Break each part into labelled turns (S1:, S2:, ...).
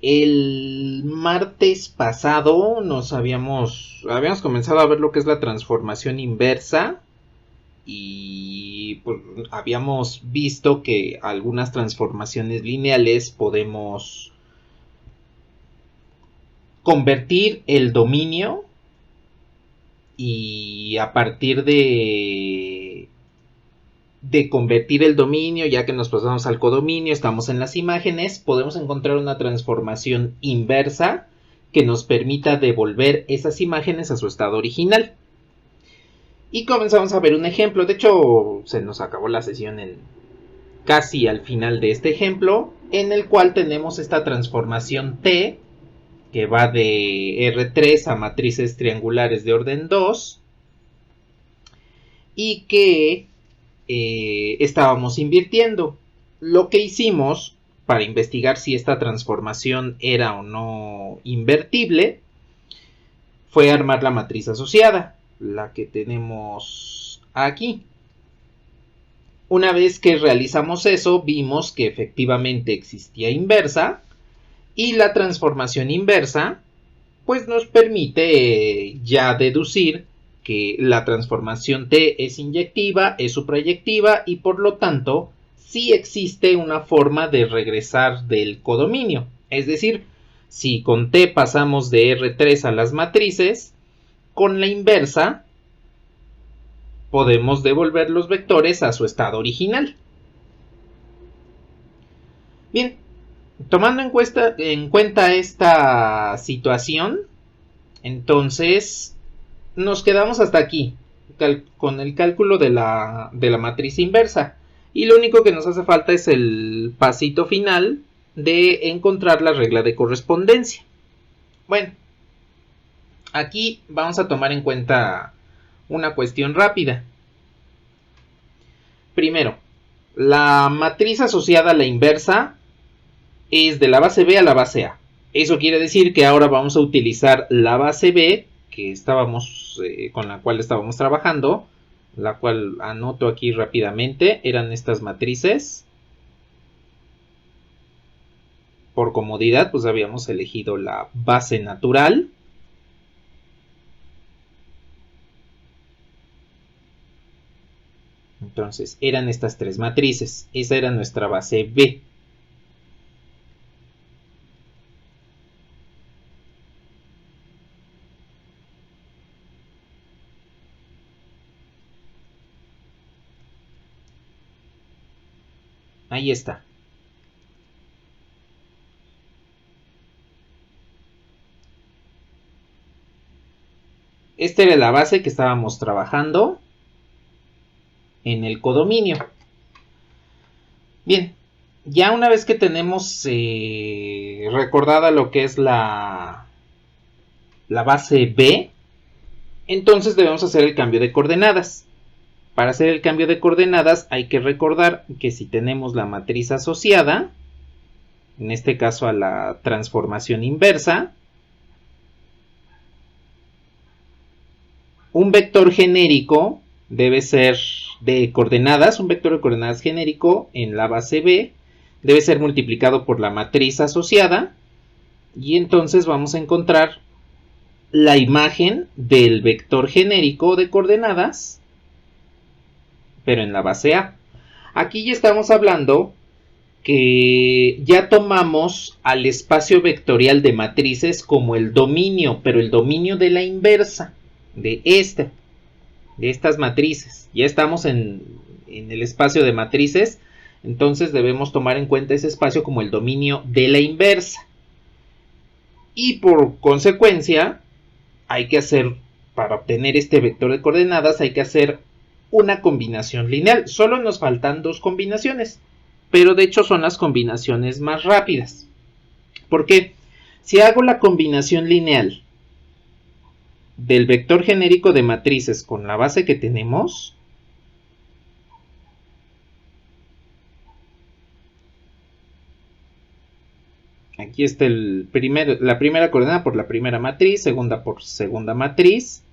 S1: El martes pasado habíamos comenzado a ver lo que es la transformación inversa y pues, habíamos visto que algunas transformaciones lineales podemos convertir el dominio y a partir de convertir el dominio, ya que nos pasamos al codominio, estamos en las imágenes, podemos encontrar una transformación inversa que nos permita devolver esas imágenes a su estado original. Y comenzamos a ver un ejemplo. De hecho, se nos acabó la sesión en casi al final de este ejemplo, en el cual tenemos esta transformación T que va de R3 a matrices triangulares de orden 2 y que estábamos invirtiendo. Lo que hicimos para investigar si esta transformación era o no invertible fue armar la matriz asociada, la que tenemos aquí. Una vez que realizamos eso, vimos que efectivamente existía inversa y la transformación inversa pues nos permite ya deducir que la transformación T es inyectiva, es suprayectiva y por lo tanto sí existe una forma de regresar del codominio. Es decir, si con T pasamos de R3 a las matrices, con la inversa podemos devolver los vectores a su estado original. Bien, tomando en cuenta esta situación, entonces nos quedamos hasta aquí con el cálculo de la matriz inversa. Y lo único que nos hace falta es el pasito final de encontrar la regla de correspondencia. Bueno, aquí vamos a tomar en cuenta una cuestión rápida. Primero, la matriz asociada a la inversa es de la base B a la base A. Eso quiere decir que ahora vamos a utilizar la base B que con la cual estábamos trabajando, la cual anoto aquí rápidamente, eran estas matrices. Por comodidad, pues habíamos elegido la base natural. Entonces, eran estas tres matrices. Esa era nuestra base B. Ahí está. Esta era la base que estábamos trabajando en el codominio. Bien, ya una vez que tenemos recordada lo que es la base B, entonces debemos hacer el cambio de coordenadas. Para hacer el cambio de coordenadas hay que recordar que si tenemos la matriz asociada, en este caso a la transformación inversa, un vector genérico debe ser de coordenadas, un vector de coordenadas genérico en la base B debe ser multiplicado por la matriz asociada y entonces vamos a encontrar la imagen del vector genérico de coordenadas, pero en la base A. Aquí ya estamos hablando que ya tomamos al espacio vectorial de matrices como el dominio, pero el dominio de la inversa, de estas matrices. Ya estamos en el espacio de matrices, entonces debemos tomar en cuenta ese espacio como el dominio de la inversa. Y por consecuencia, para obtener este vector de coordenadas, hay que hacer una combinación lineal. Solo nos faltan dos combinaciones, pero de hecho son las combinaciones más rápidas. ¿Por qué? Si hago la combinación lineal del vector genérico de matrices con la base que tenemos, aquí está la primera coordenada por la primera matriz, segunda por segunda matriz.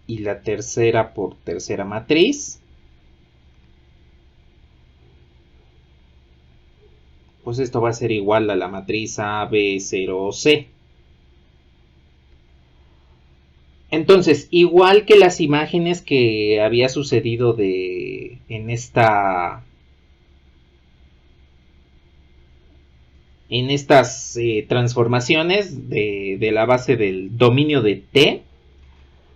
S1: y la tercera por tercera matriz, pues esto va a ser igual a la matriz A, B, 0, C. Entonces, igual que las imágenes que había sucedido en estas transformaciones de la base del dominio de T,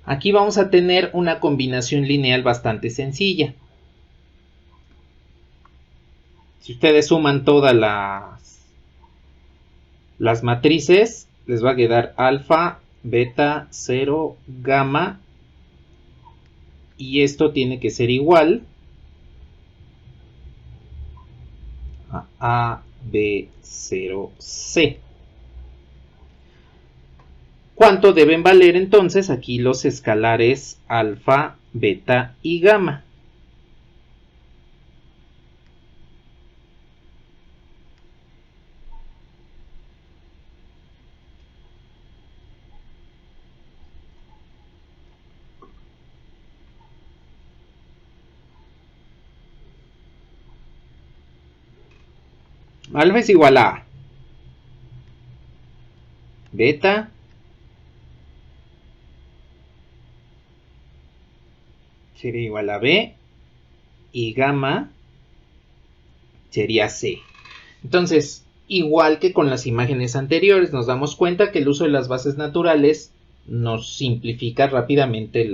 S1: aquí vamos a tener una combinación lineal bastante sencilla. Si ustedes suman todas las matrices, les va a quedar alfa, beta, 0, gamma, y esto tiene que ser igual a B, 0, C. ¿Cuánto deben valer entonces aquí los escalares alfa, beta y gamma? Alfa es igual a A. Beta sería igual a B. Y gamma sería C. Entonces, igual que con las imágenes anteriores, nos damos cuenta que el uso de las bases naturales nos simplifica rápidamente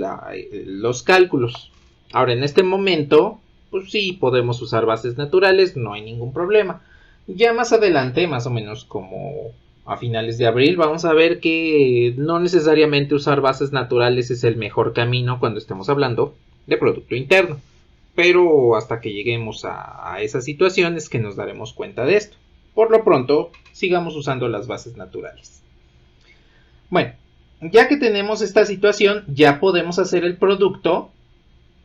S1: los cálculos. Ahora, en este momento, pues sí, podemos usar bases naturales, no hay ningún problema. Ya más adelante, más o menos como a finales de abril, vamos a ver que no necesariamente usar bases naturales es el mejor camino cuando estemos hablando de producto interno. Pero hasta que lleguemos a esas situaciones que nos daremos cuenta de esto. Por lo pronto, sigamos usando las bases naturales. Bueno, ya que tenemos esta situación, ya podemos hacer el producto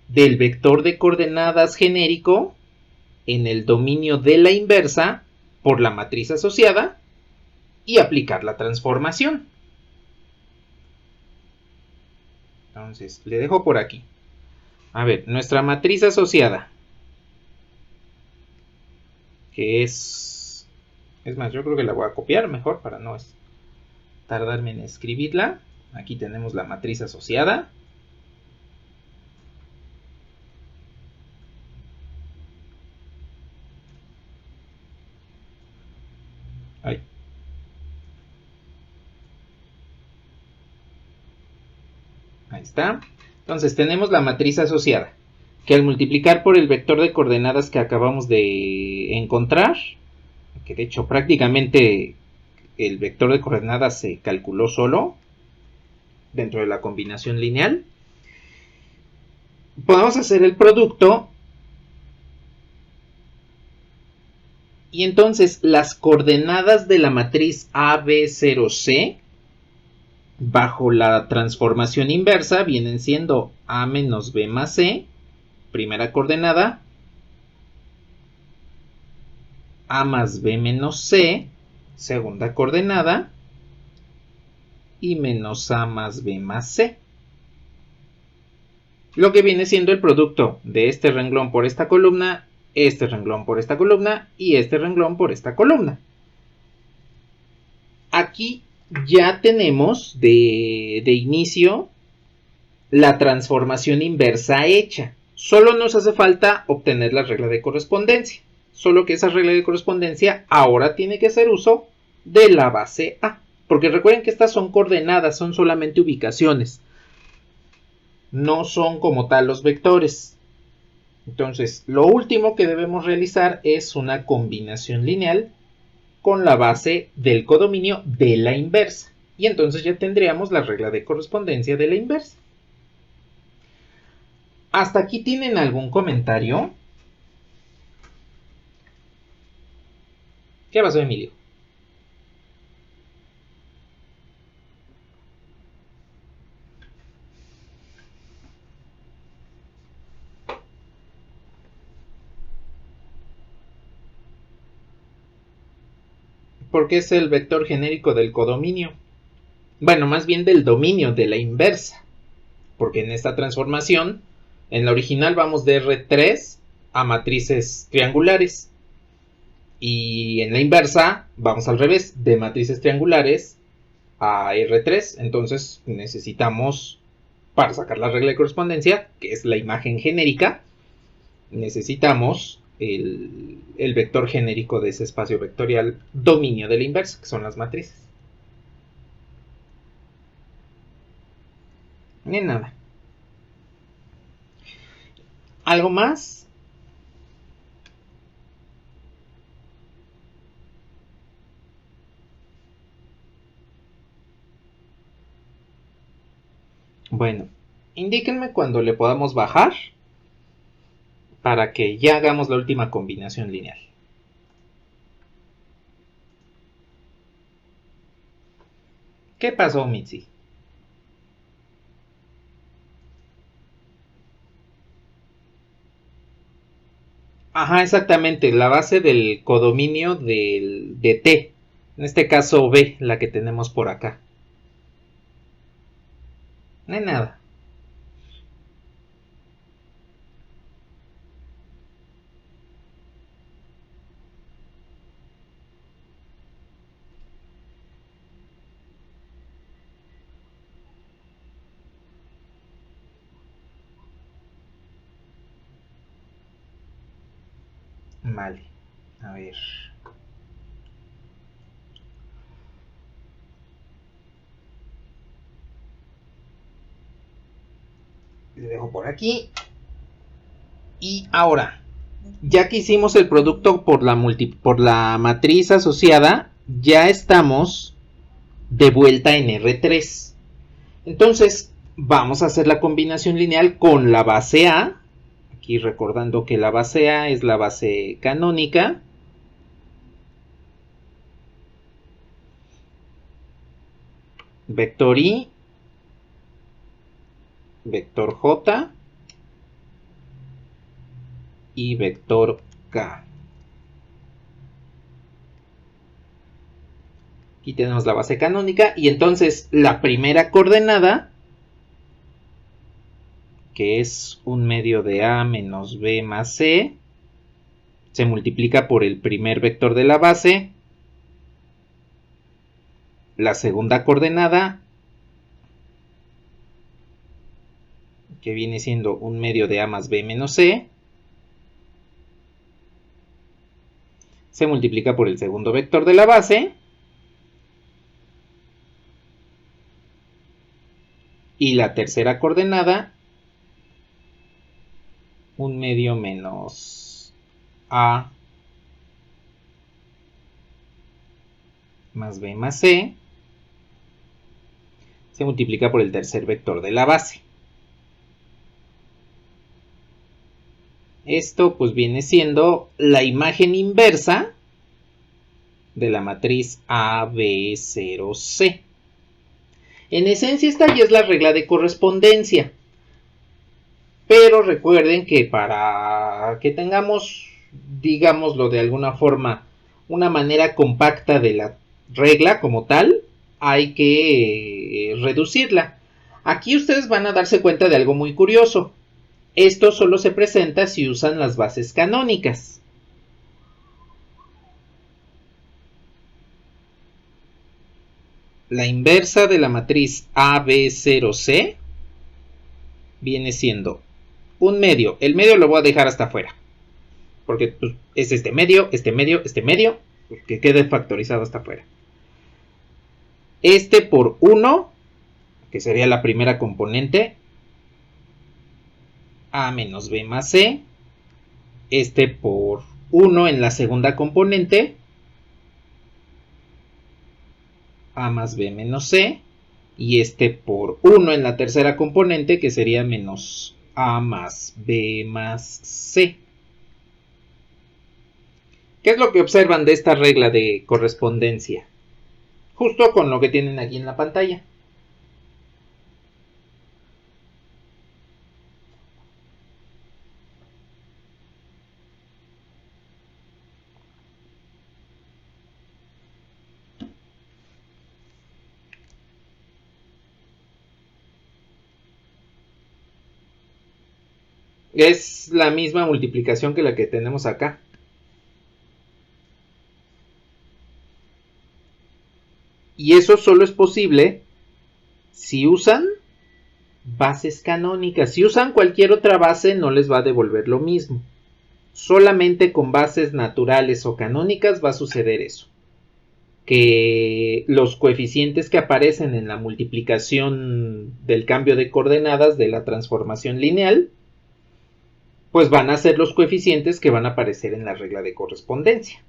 S1: del vector de coordenadas genérico en el dominio de la inversa por la matriz asociada y aplicar la transformación. Entonces, le dejo por aquí. A ver, nuestra matriz asociada, que es más, yo creo que la voy a copiar mejor para no tardarme en escribirla. Aquí tenemos la matriz asociada. Ahí. Ahí está. Entonces tenemos la matriz asociada, que al multiplicar por el vector de coordenadas que acabamos de encontrar, que de hecho prácticamente el vector de coordenadas se calculó solo dentro de la combinación lineal, podemos hacer el producto y entonces las coordenadas de la matriz AB0C bajo la transformación inversa vienen siendo A menos B más C, primera coordenada, A más B menos C, segunda coordenada, y menos A más B más C. Lo que viene siendo el producto de este renglón por esta columna, este renglón por esta columna y este renglón por esta columna. Aquí ya tenemos de inicio la transformación inversa hecha. Solo nos hace falta obtener la regla de correspondencia. Solo que esa regla de correspondencia ahora tiene que hacer uso de la base A. Porque recuerden que estas son coordenadas, son solamente ubicaciones. No son como tal los vectores. Entonces, lo último que debemos realizar es una combinación lineal con la base del codominio de la inversa. Y entonces ya tendríamos la regla de correspondencia de la inversa. ¿Hasta aquí tienen algún comentario? ¿Qué pasó, Emilio? Porque es el vector genérico del codominio. Bueno, más bien del dominio de la inversa. porque en esta transformación, en la original vamos de R3 a matrices triangulares. Y en la inversa vamos al revés, de matrices triangulares a R3. Entonces necesitamos, para sacar la regla de correspondencia, que es la imagen genérica, necesitamos el vector genérico de ese espacio vectorial dominio de la inversa, que son las matrices. Ni nada. ¿Algo más? Bueno, indíquenme cuando le podamos bajar para que ya hagamos la última combinación lineal. ¿Qué pasó, Mitzi? Ajá, exactamente, la base del codominio de T. En este caso B, la que tenemos por acá. No hay nada. Vale, a ver. Le dejo por aquí. Y ahora, ya que hicimos el producto por la matriz asociada, ya estamos de vuelta en R3. Entonces, vamos a hacer la combinación lineal con la base A. Aquí recordando que la base A es la base canónica. Vector I. Vector J. Y vector K. Aquí tenemos la base canónica. Y entonces la primera coordenada, que es un medio de A menos B más C, se multiplica por el primer vector de la base. La segunda coordenada, que viene siendo un medio de A más B menos C, se multiplica por el segundo vector de la base. Y la tercera coordenada, un medio menos A más B más C, se multiplica por el tercer vector de la base. Esto pues viene siendo la imagen inversa de la matriz AB0C. En esencia esta ya es la regla de correspondencia. Pero recuerden que para que tengamos, digámoslo de alguna forma, una manera compacta de la regla como tal, hay que reducirla. Aquí ustedes van a darse cuenta de algo muy curioso. Esto solo se presenta si usan las bases canónicas. La inversa de la matriz AB0C viene siendo un medio. El medio lo voy a dejar hasta afuera, porque pues, es este medio, pues, que quede factorizado hasta afuera. Este por 1, que sería la primera componente, A menos B más C. Este por 1 en la segunda componente, A más B menos C. Y este por 1 en la tercera componente, que sería menos A más B más C. ¿Qué es lo que observan de esta regla de correspondencia? Justo con lo que tienen aquí en la pantalla. Es la misma multiplicación que la que tenemos acá. Y eso solo es posible si usan bases canónicas. Si usan cualquier otra base no les va a devolver lo mismo. Solamente con bases naturales o canónicas va a suceder eso. Que los coeficientes que aparecen en la multiplicación del cambio de coordenadas de la transformación lineal, pues van a ser los coeficientes que van a aparecer en la regla de correspondencia.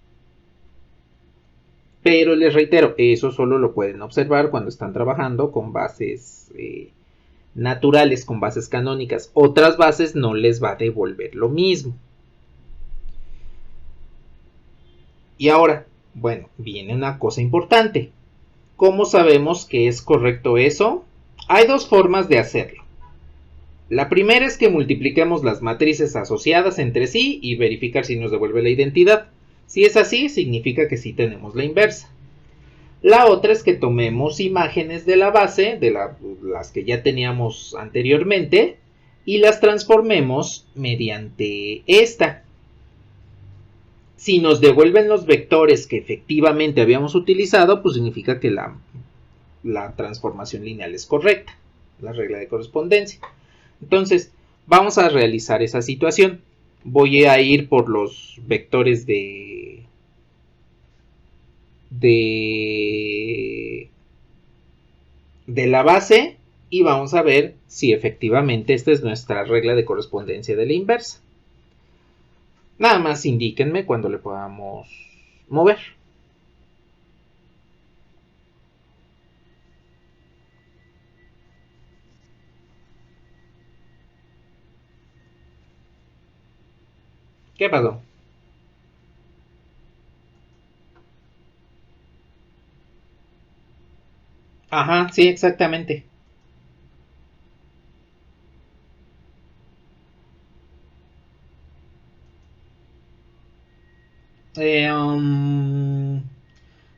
S1: Pero les reitero, eso solo lo pueden observar cuando están trabajando con bases naturales, con bases canónicas. Otras bases no les va a devolver lo mismo. Y ahora, bueno, viene una cosa importante. ¿Cómo sabemos que es correcto eso? Hay dos formas de hacerlo. La primera es que multipliquemos las matrices asociadas entre sí y verificar si nos devuelve la identidad. Si es así, significa que sí tenemos la inversa. La otra es que tomemos imágenes de la base, de las que ya teníamos anteriormente, y las transformemos mediante esta. Si nos devuelven los vectores que efectivamente habíamos utilizado, pues significa que la transformación lineal es correcta, la regla de correspondencia. Entonces, vamos a realizar esa situación. Voy a ir por los vectores de la base y vamos a ver si efectivamente esta es nuestra regla de correspondencia de la inversa. Nada más indíquenme cuando le podamos mover. ¿Qué pasó? Ajá, sí, exactamente.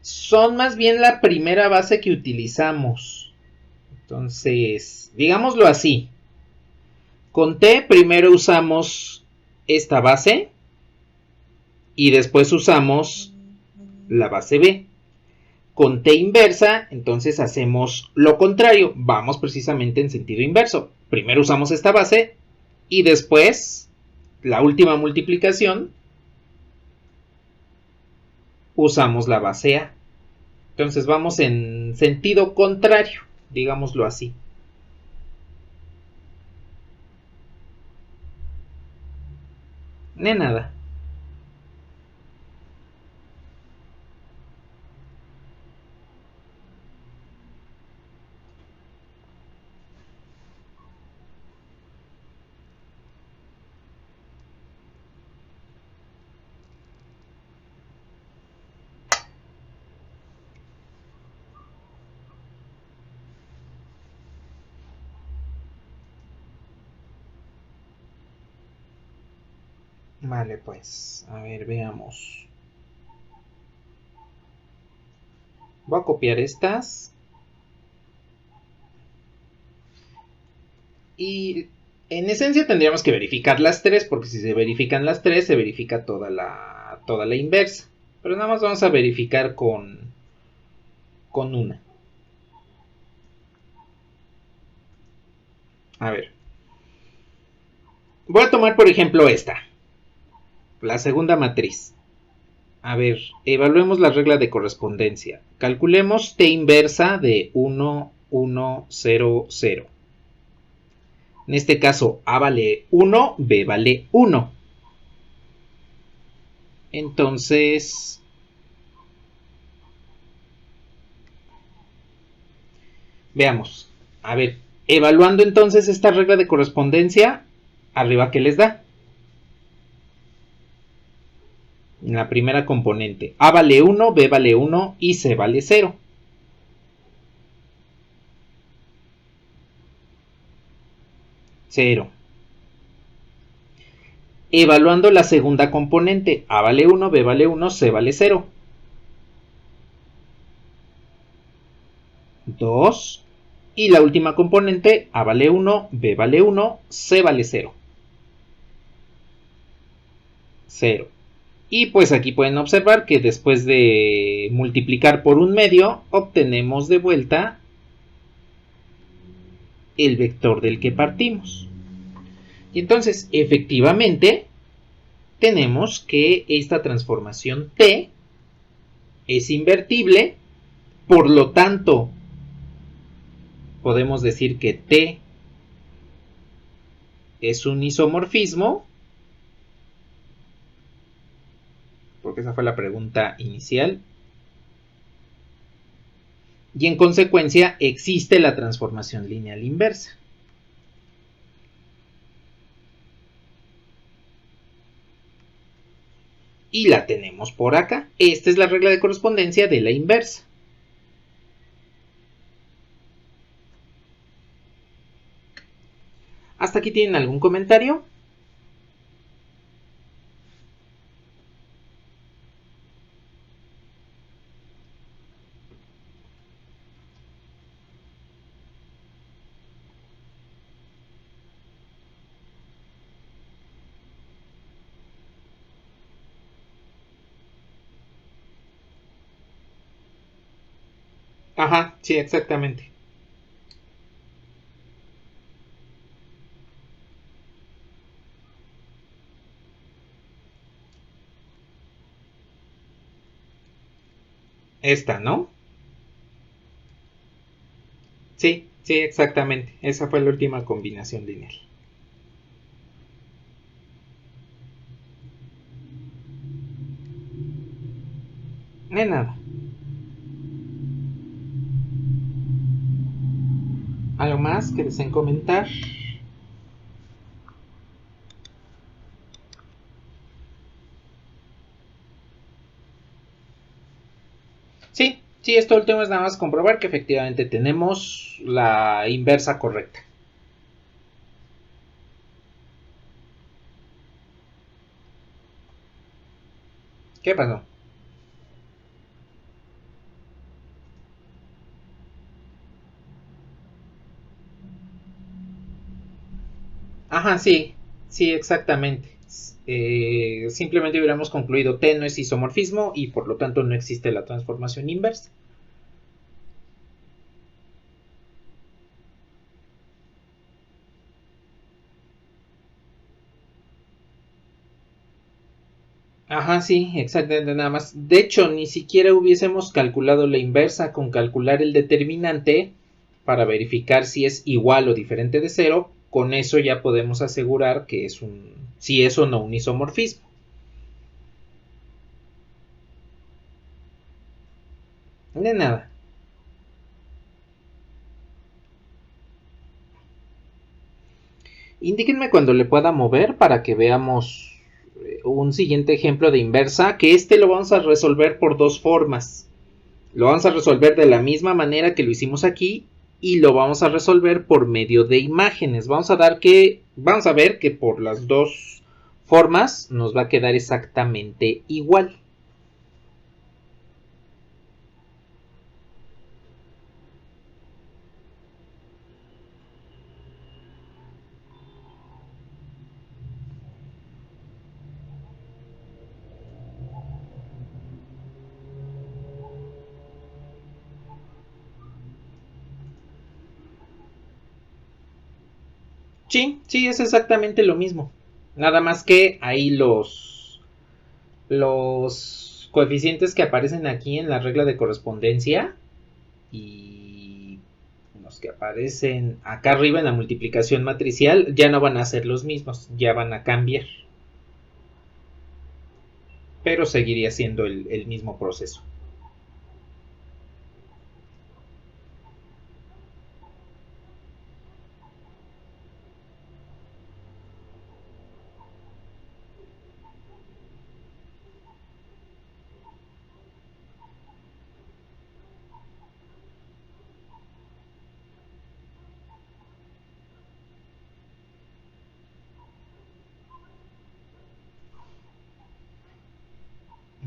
S1: Son más bien la primera base que utilizamos. Entonces, digámoslo así. Con T primero usamos esta base y después usamos la base B. Con T inversa, entonces hacemos lo contrario. Vamos precisamente en sentido inverso. Primero usamos esta base y después, la última multiplicación, usamos la base A. Entonces vamos en sentido contrario, digámoslo así. De nada. Vale, pues, a ver, veamos. Voy a copiar estas. Y en esencia tendríamos que verificar las tres, porque si se verifican las tres, se verifica toda la inversa. Pero nada más vamos a verificar con una. A ver. Voy a tomar, por ejemplo, esta. La segunda matriz. A ver, evaluemos la regla de correspondencia. Calculemos T inversa de 1, 1, 0, 0. En este caso, A vale 1, B vale 1. Entonces, veamos. A ver, evaluando entonces esta regla de correspondencia, arriba, ¿qué les da? En la primera componente, A vale 1, B vale 1 y C vale 0. Cero. Evaluando la segunda componente, A vale 1, B vale 1, C vale 0. 2. Y la última componente, A vale 1, B vale 1, C vale 0. 0. Y pues aquí pueden observar que después de multiplicar por un medio, obtenemos de vuelta el vector del que partimos. Y entonces, efectivamente, tenemos que esta transformación t es invertible, por lo tanto, podemos decir que t es un isomorfismo, porque esa fue la pregunta inicial, y en consecuencia existe la transformación lineal inversa. Y la tenemos por acá. Esta es la regla de correspondencia de la inversa. ¿Hasta aquí tienen algún comentario? Ajá, sí, exactamente. Esta, ¿no? Sí, sí, exactamente. Esa fue la última combinación lineal. De nada. ¿Algo más que deseen comentar? Sí, sí, esto último es nada más comprobar que efectivamente tenemos la inversa correcta. ¿Qué pasó? Ajá, sí, sí, exactamente. Simplemente hubiéramos concluido T no es isomorfismo y por lo tanto no existe la transformación inversa. Ajá, sí, exactamente, nada más. De hecho, ni siquiera hubiésemos calculado la inversa con calcular el determinante para verificar si es igual o diferente de cero. Con eso ya podemos asegurar que es si es o no un isomorfismo. De nada. Indíquenme cuando le pueda mover para que veamos un siguiente ejemplo de inversa, que este lo vamos a resolver por dos formas. Lo vamos a resolver de la misma manera que lo hicimos aquí y lo vamos a resolver por medio de imágenes. Vamos a ver que por las dos formas nos va a quedar exactamente igual. Sí, sí, es exactamente lo mismo. Nada más que ahí los coeficientes que aparecen aquí en la regla de correspondencia y los que aparecen acá arriba en la multiplicación matricial ya no van a ser los mismos, ya van a cambiar. Pero seguiría siendo el mismo proceso.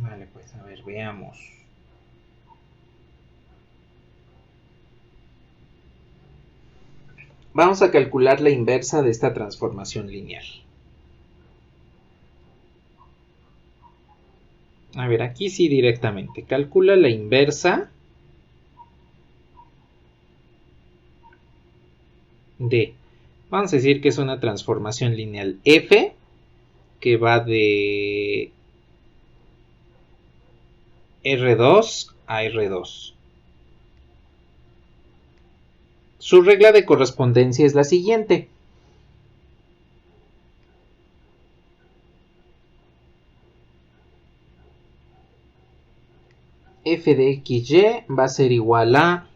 S1: Vale, pues a ver, veamos. Vamos a calcular la inversa de esta transformación lineal. A ver, aquí sí directamente. Calcula la inversa de, vamos a decir que es una transformación lineal f que va de R2 a R2. Su regla de correspondencia es la siguiente. F de XY va a ser igual a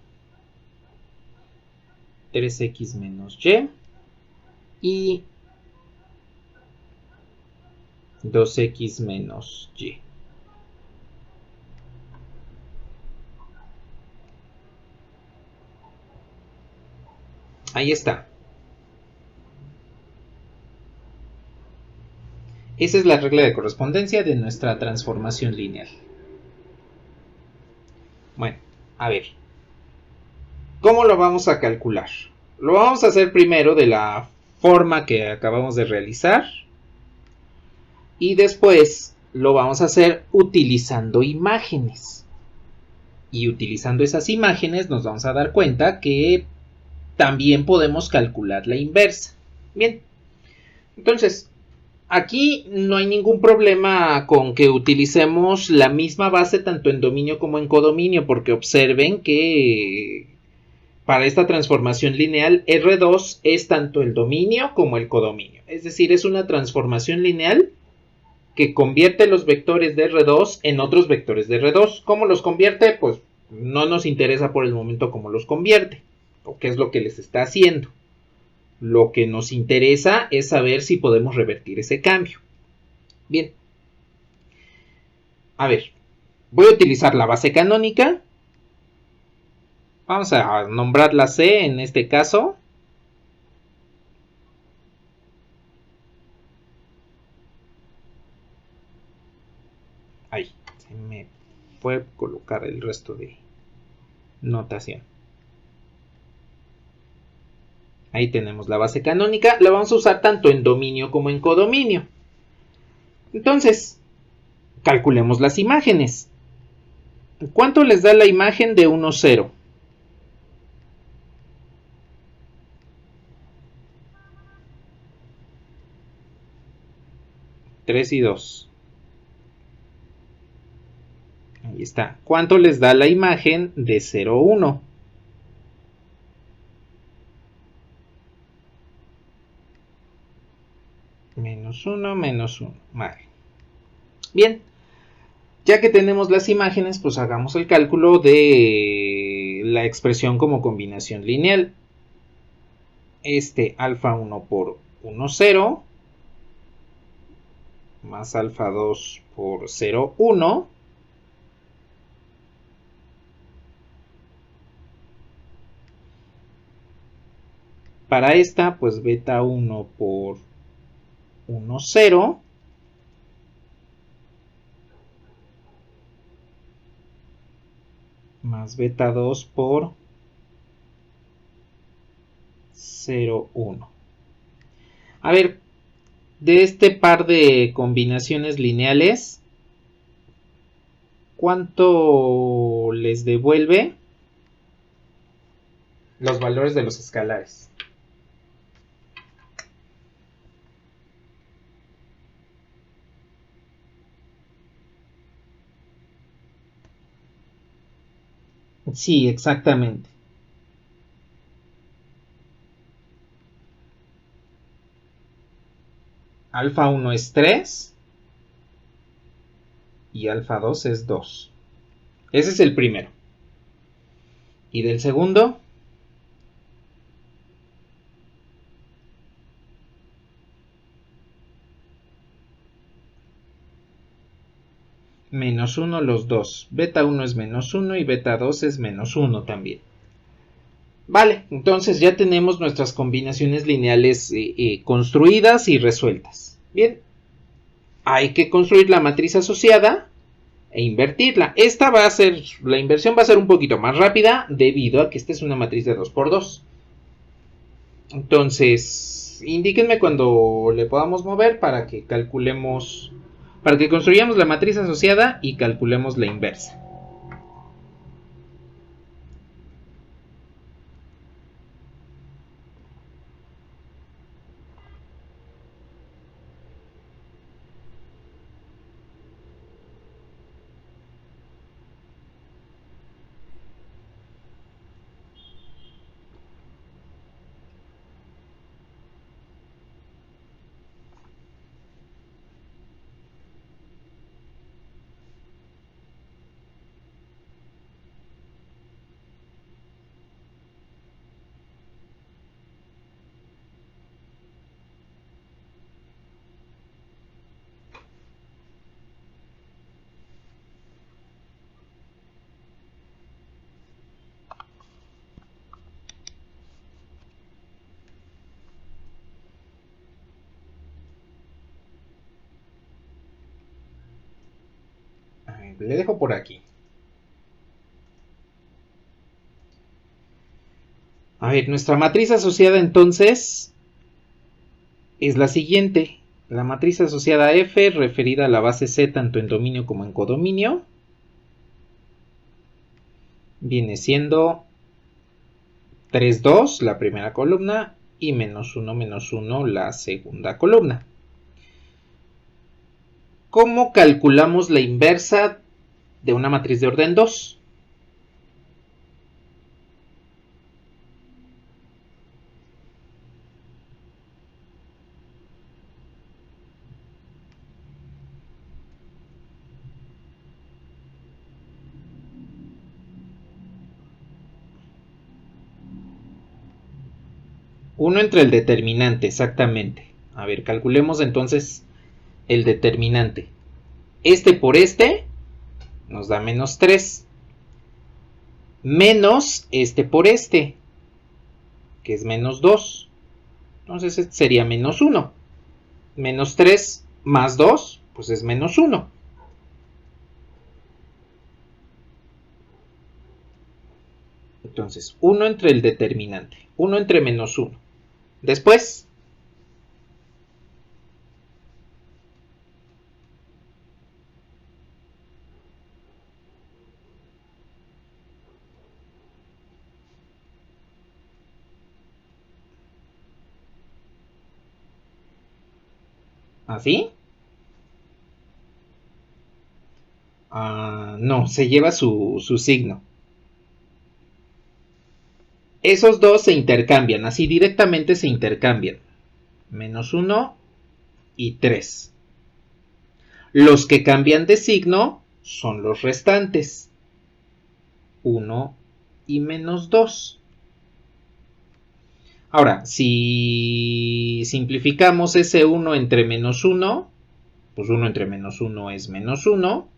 S1: 3x menos y 2x menos y. Ahí está. Esa es la regla de correspondencia de nuestra transformación lineal. Bueno, a ver. ¿Cómo lo vamos a calcular? Lo vamos a hacer primero de la forma que acabamos de realizar. Y después lo vamos a hacer utilizando imágenes. Y utilizando esas imágenes nos vamos a dar cuenta que también podemos calcular la inversa. Bien, entonces aquí no hay ningún problema con que utilicemos la misma base tanto en dominio como en codominio, porque observen que para esta transformación lineal R2 es tanto el dominio como el codominio. Es decir, es una transformación lineal que convierte los vectores de R2 en otros vectores de R2. ¿Cómo los convierte? Pues no nos interesa por el momento cómo los convierte o qué es lo que les está haciendo. Lo que nos interesa es saber si podemos revertir ese cambio. Bien. A ver, voy a utilizar la base canónica. Vamos a nombrarla C en este caso. Ahí, se me fue colocar el resto de notación. Ahí tenemos la base canónica. La vamos a usar tanto en dominio como en codominio. Entonces, calculemos las imágenes. ¿Cuánto les da la imagen de 1, 0? 3 y 2. Ahí está. ¿Cuánto les da la imagen de 0, 1? Menos 1, menos 1. Vale. Bien. Ya que tenemos las imágenes, pues hagamos el cálculo de la expresión como combinación lineal. Alfa 1 por 1, 0. Más alfa 2 por 0, 1. Para esta, pues beta 1 por 1, 0. Más beta 2 por 0, 1. A ver, de este par de combinaciones lineales, ¿cuánto les devuelve los valores de los escalares? Sí, exactamente. Alfa 1 es 3 y alfa 2 es 2. Ese es el primero. ¿Y del segundo? Menos 1 los dos. Beta 1 es menos 1 y beta 2 es menos 1 también. Vale, entonces ya tenemos nuestras combinaciones lineales construidas y resueltas. Bien, hay que construir la matriz asociada e invertirla. La inversión va a ser un poquito más rápida debido a que esta es una matriz de 2×2. Entonces, indíquenme cuando le podamos mover para que calculemos para que construyamos la matriz asociada y calculemos la inversa. Le dejo por aquí. A ver, nuestra matriz asociada entonces es la siguiente. La matriz asociada F referida a la base C tanto en dominio como en codominio viene siendo 3, 2 la primera columna y menos 1 la segunda columna. ¿Cómo calculamos la inversa de una matriz de orden 2? Uno entre el determinante, exactamente. A ver, calculemos entonces el determinante. Este por este nos da menos 3. Menos este por este, que es menos 2. Entonces este sería menos 1. Menos 3 más 2, pues es menos 1. Entonces, 1 entre el determinante. 1 entre menos 1. Después, ¿así? No, se lleva su signo. Esos dos se intercambian, así directamente se intercambian. Menos 1 y 3. Los que cambian de signo son los restantes. 1 y menos 2. Ahora, si simplificamos ese 1 entre menos 1, pues 1 entre menos 1 es menos 1.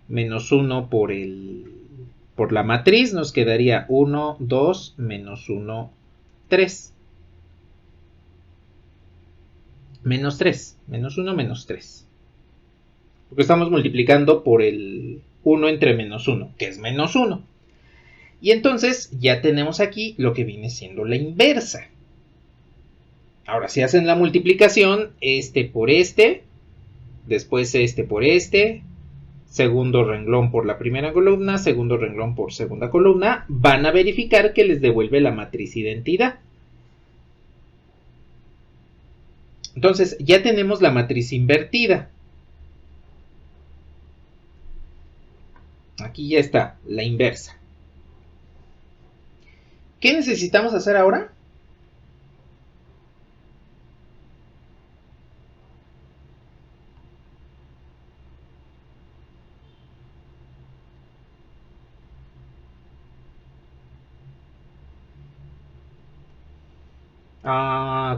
S1: Menos 1 por la matriz nos quedaría 1, 2, menos 1, 3. Menos 3. Menos 1, menos 3. Porque estamos multiplicando por el 1 entre menos 1, que es menos 1. Y entonces ya tenemos aquí lo que viene siendo la inversa. Ahora, si hacen la multiplicación, este por este, después este por este, segundo renglón por la primera columna, segundo renglón por segunda columna, van a verificar que les devuelve la matriz identidad. Entonces, ya tenemos la matriz invertida. Aquí ya está, la inversa. ¿Qué necesitamos hacer ahora?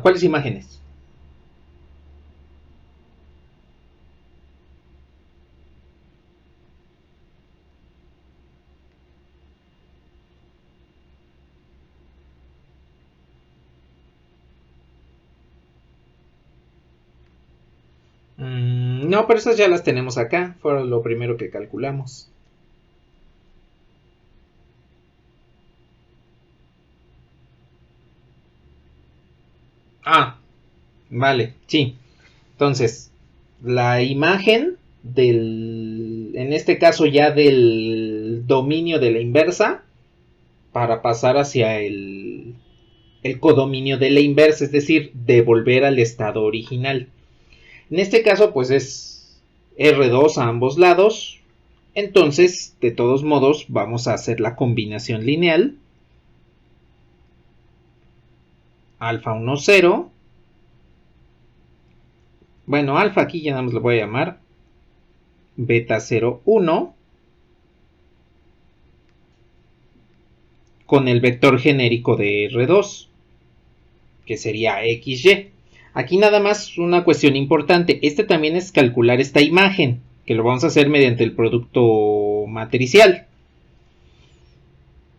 S1: ¿Cuáles imágenes? No, pero esas ya las tenemos acá. Fue lo primero que calculamos. Vale, sí. Entonces, la imagen en este caso ya del dominio de la inversa, para pasar hacia el codominio de la inversa, es decir, de volver al estado original. En este caso, pues es R2 a ambos lados. Entonces, de todos modos, vamos a hacer la combinación lineal. Alfa 1, 0. Bueno, alfa aquí ya nada más lo voy a llamar beta 0, 1. Con el vector genérico de R2, que sería XY. Aquí nada más una cuestión importante. Este también es calcular esta imagen, que lo vamos a hacer mediante el producto matricial.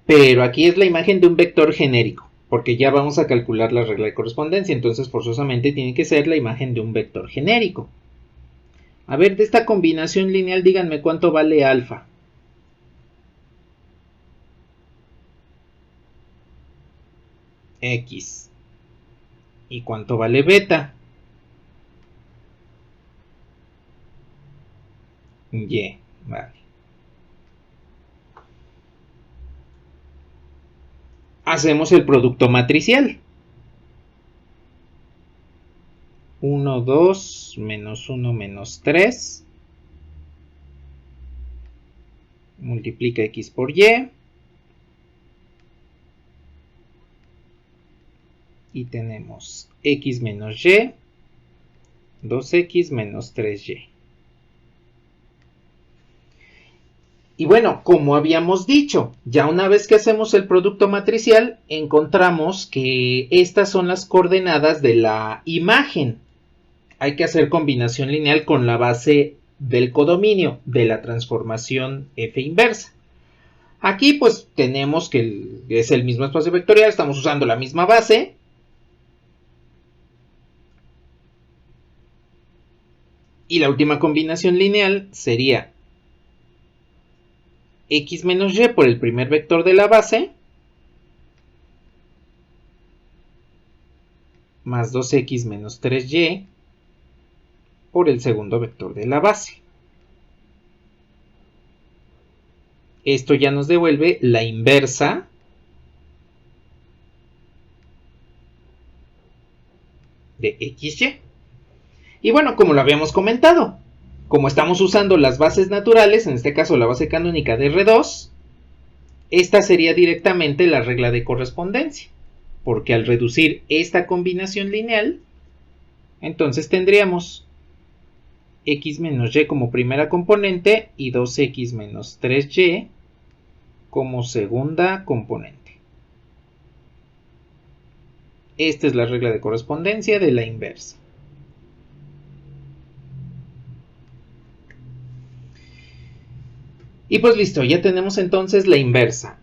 S1: Pero aquí es la imagen de un vector genérico, porque ya vamos a calcular la regla de correspondencia, entonces forzosamente tiene que ser la imagen de un vector genérico. A ver, de esta combinación lineal, díganme cuánto vale alfa. X. ¿Y cuánto vale beta? Y. Vale. Hacemos el producto matricial. 1, 2, menos 1, menos 3. Multiplica X por Y. Y tenemos X menos Y. 2X menos 3Y. Y bueno, como habíamos dicho, ya una vez que hacemos el producto matricial, encontramos que estas son las coordenadas de la imagen. Hay que hacer combinación lineal con la base del codominio de la transformación F inversa. Aquí pues tenemos que es el mismo espacio vectorial, estamos usando la misma base. Y la última combinación lineal sería X menos Y por el primer vector de la base, más 2X menos 3Y por el segundo vector de la base. Esto ya nos devuelve la inversa de XY. Y bueno, como lo habíamos comentado, como estamos usando las bases naturales, en este caso la base canónica de R2, esta sería directamente la regla de correspondencia, porque al reducir esta combinación lineal, entonces tendríamos X menos Y como primera componente y 2X menos 3Y como segunda componente. Esta es la regla de correspondencia de la inversa. Y pues listo, ya tenemos entonces la inversa.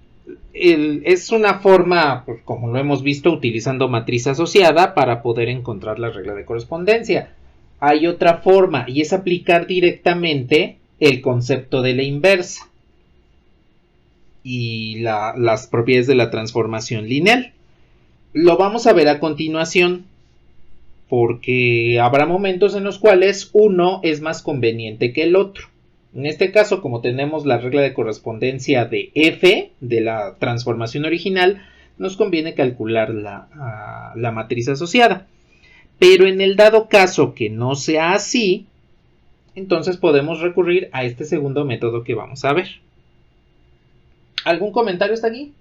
S1: Es una forma, pues, como lo hemos visto, utilizando matriz asociada para poder encontrar la regla de correspondencia. Hay otra forma y es aplicar directamente el concepto de la inversa y las propiedades de la transformación lineal. Lo vamos a ver a continuación, porque habrá momentos en los cuales uno es más conveniente que el otro. En este caso, como tenemos la regla de correspondencia de F, de la transformación original, nos conviene calcular la matriz asociada. Pero en el dado caso que no sea así, entonces podemos recurrir a este segundo método que vamos a ver. ¿Algún comentario hasta aquí?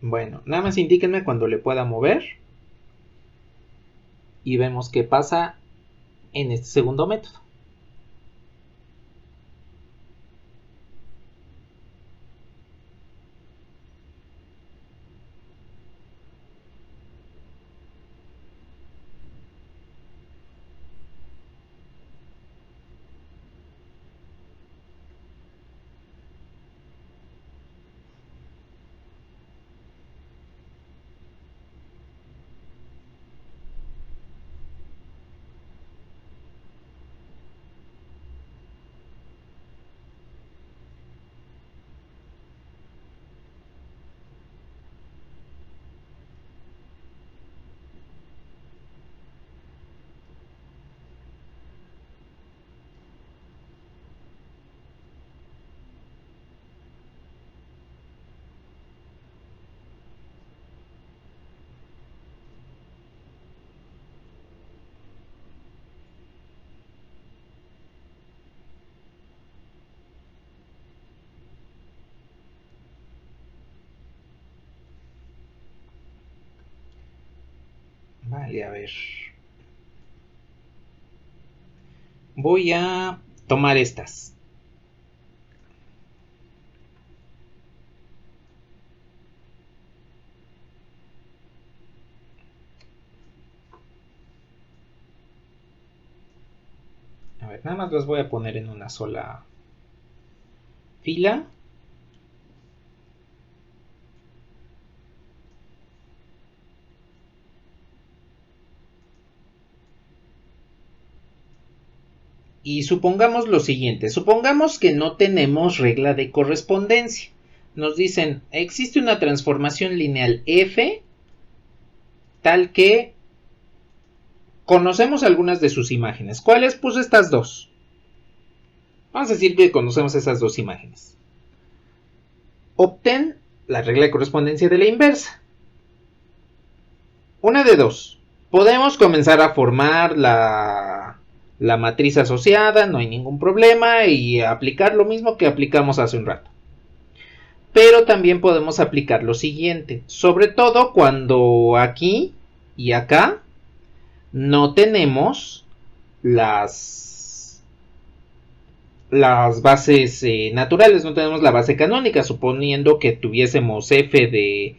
S1: Bueno, nada más indíquenme cuando le pueda mover y vemos qué pasa en este segundo método. Vale, a ver. Voy a tomar estas. A ver, nada más las voy a poner en una sola fila. Y supongamos lo siguiente, supongamos que no tenemos regla de correspondencia. Nos dicen, existe una transformación lineal f tal que conocemos algunas de sus imágenes. ¿Cuáles? Pues estas dos. Vamos a decir que conocemos esas dos imágenes. Obtén la regla de correspondencia de la inversa. Una de dos. Podemos comenzar a formar la matriz asociada, no hay ningún problema, y aplicar lo mismo que aplicamos hace un rato. Pero también podemos aplicar lo siguiente, sobre todo cuando aquí y acá no tenemos las bases naturales, no tenemos la base canónica, suponiendo que tuviésemos f de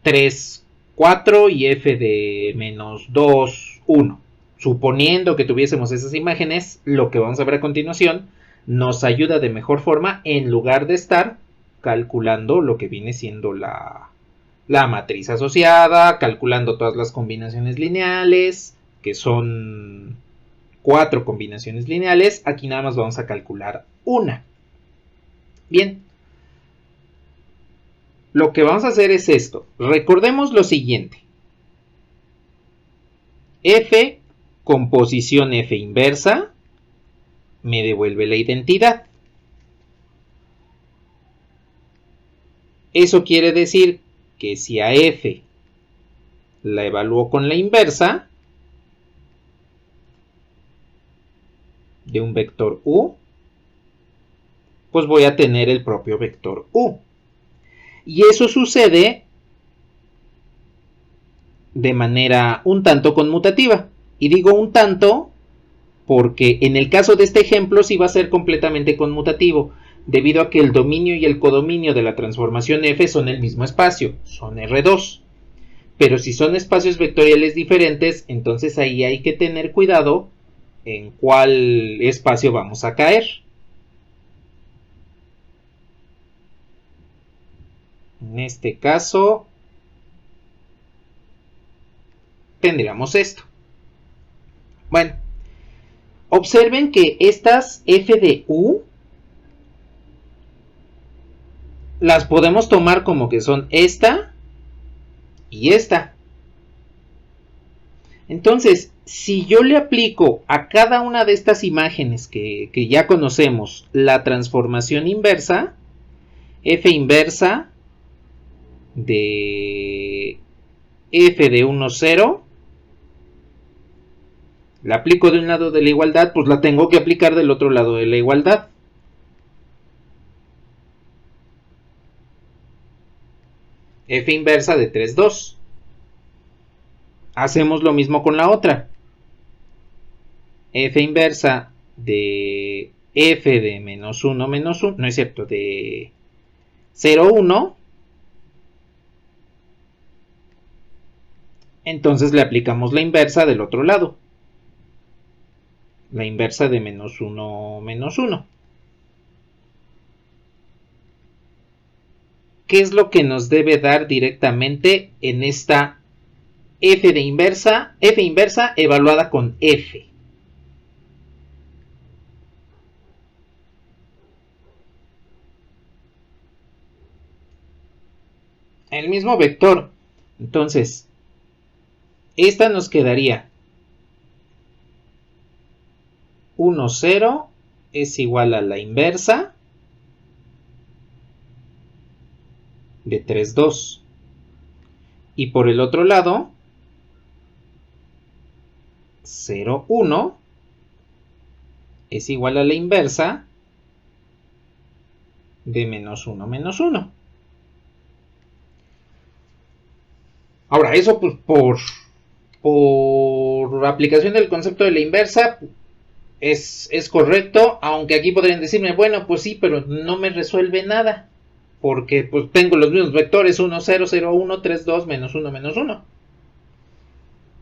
S1: 3, 4 y f de menos 2, 1. Suponiendo que tuviésemos esas imágenes, lo que vamos a ver a continuación nos ayuda de mejor forma en lugar de estar calculando lo que viene siendo la matriz asociada, calculando todas las combinaciones lineales, que son 4 combinaciones lineales. Aquí nada más vamos a calcular una. Bien. Lo que vamos a hacer es esto. Recordemos lo siguiente. F con posición F inversa me devuelve la identidad. Eso quiere decir que si a F la evalúo con la inversa de un vector U, pues voy a tener el propio vector U. Y eso sucede de manera un tanto conmutativa. Y digo un tanto porque en el caso de este ejemplo sí va a ser completamente conmutativo, debido a que el dominio y el codominio de la transformación F son el mismo espacio, son R2. Pero si son espacios vectoriales diferentes, entonces ahí hay que tener cuidado en cuál espacio vamos a caer. En este caso tendríamos esto. Bueno, observen que estas f de u las podemos tomar como que son esta y esta. Entonces, si yo le aplico a cada una de estas imágenes que ya conocemos la transformación inversa, f inversa de f de 1, 0, la aplico de un lado de la igualdad, pues la tengo que aplicar del otro lado de la igualdad. F inversa de 3, 2. Hacemos lo mismo con la otra. F inversa de f de menos 1, menos 1, no es cierto, de 0, 1. Entonces le aplicamos la inversa del otro lado. La inversa de menos 1, menos 1. ¿Qué es lo que nos debe dar directamente en esta f inversa evaluada con f? El mismo vector. Entonces, esta nos quedaría 1, 0 es igual a la inversa de 3, 2. Y por el otro lado, 0, 1 es igual a la inversa de menos 1, menos 1. Ahora, eso pues por por aplicación del concepto de la inversa es correcto, aunque aquí podrían decirme, bueno, pues sí, pero no me resuelve nada, porque pues tengo los mismos vectores 1, 0, 0, 1, 3, 2, menos 1, menos 1.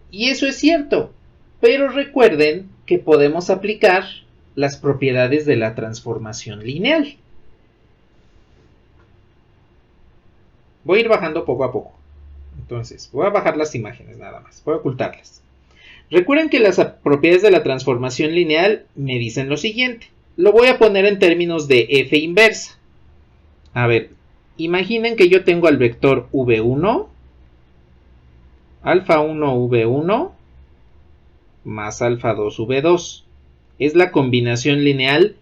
S1: Y eso es cierto, pero recuerden que podemos aplicar las propiedades de la transformación lineal. Voy a ir bajando poco a poco. Entonces, voy a bajar las imágenes nada más, voy a ocultarlas. Recuerden que las propiedades de la transformación lineal me dicen lo siguiente. Lo voy a poner en términos de f inversa. A ver, imaginen que yo tengo al vector v1, alfa 1 v1 más alfa 2 v2. Es la combinación lineal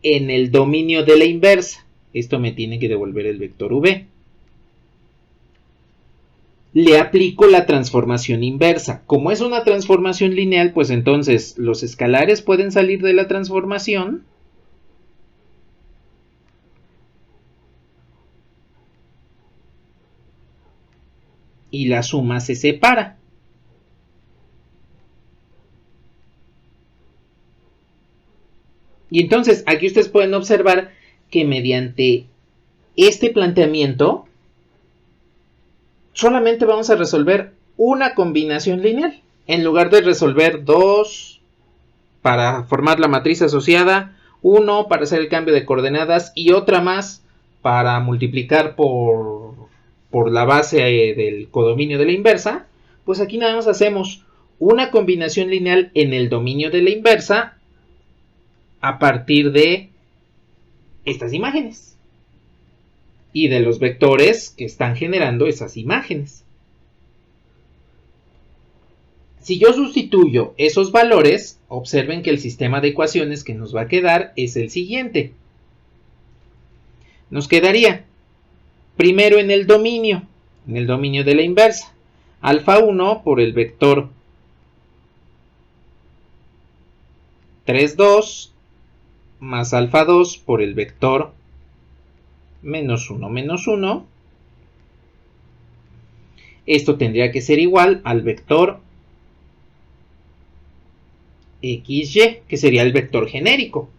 S1: en el dominio de la inversa. Esto me tiene que devolver el vector v. Le aplico la transformación inversa. Como es una transformación lineal, pues entonces los escalares pueden salir de la transformación y la suma se separa. Y entonces aquí ustedes pueden observar que mediante este planteamiento solamente vamos a resolver una combinación lineal. En lugar de resolver dos para formar la matriz asociada, uno para hacer el cambio de coordenadas y otra más para multiplicar por la base del codominio de la inversa, pues aquí nada más hacemos una combinación lineal en el dominio de la inversa a partir de estas imágenes y de los vectores que están generando esas imágenes. Si yo sustituyo esos valores, observen que el sistema de ecuaciones que nos va a quedar es el siguiente. Nos quedaría primero en el dominio de la inversa, alfa 1 por el vector 3, 2 más alfa 2 por el vector menos 1, menos 1. Esto tendría que ser igual al vector XY, que sería el vector genérico.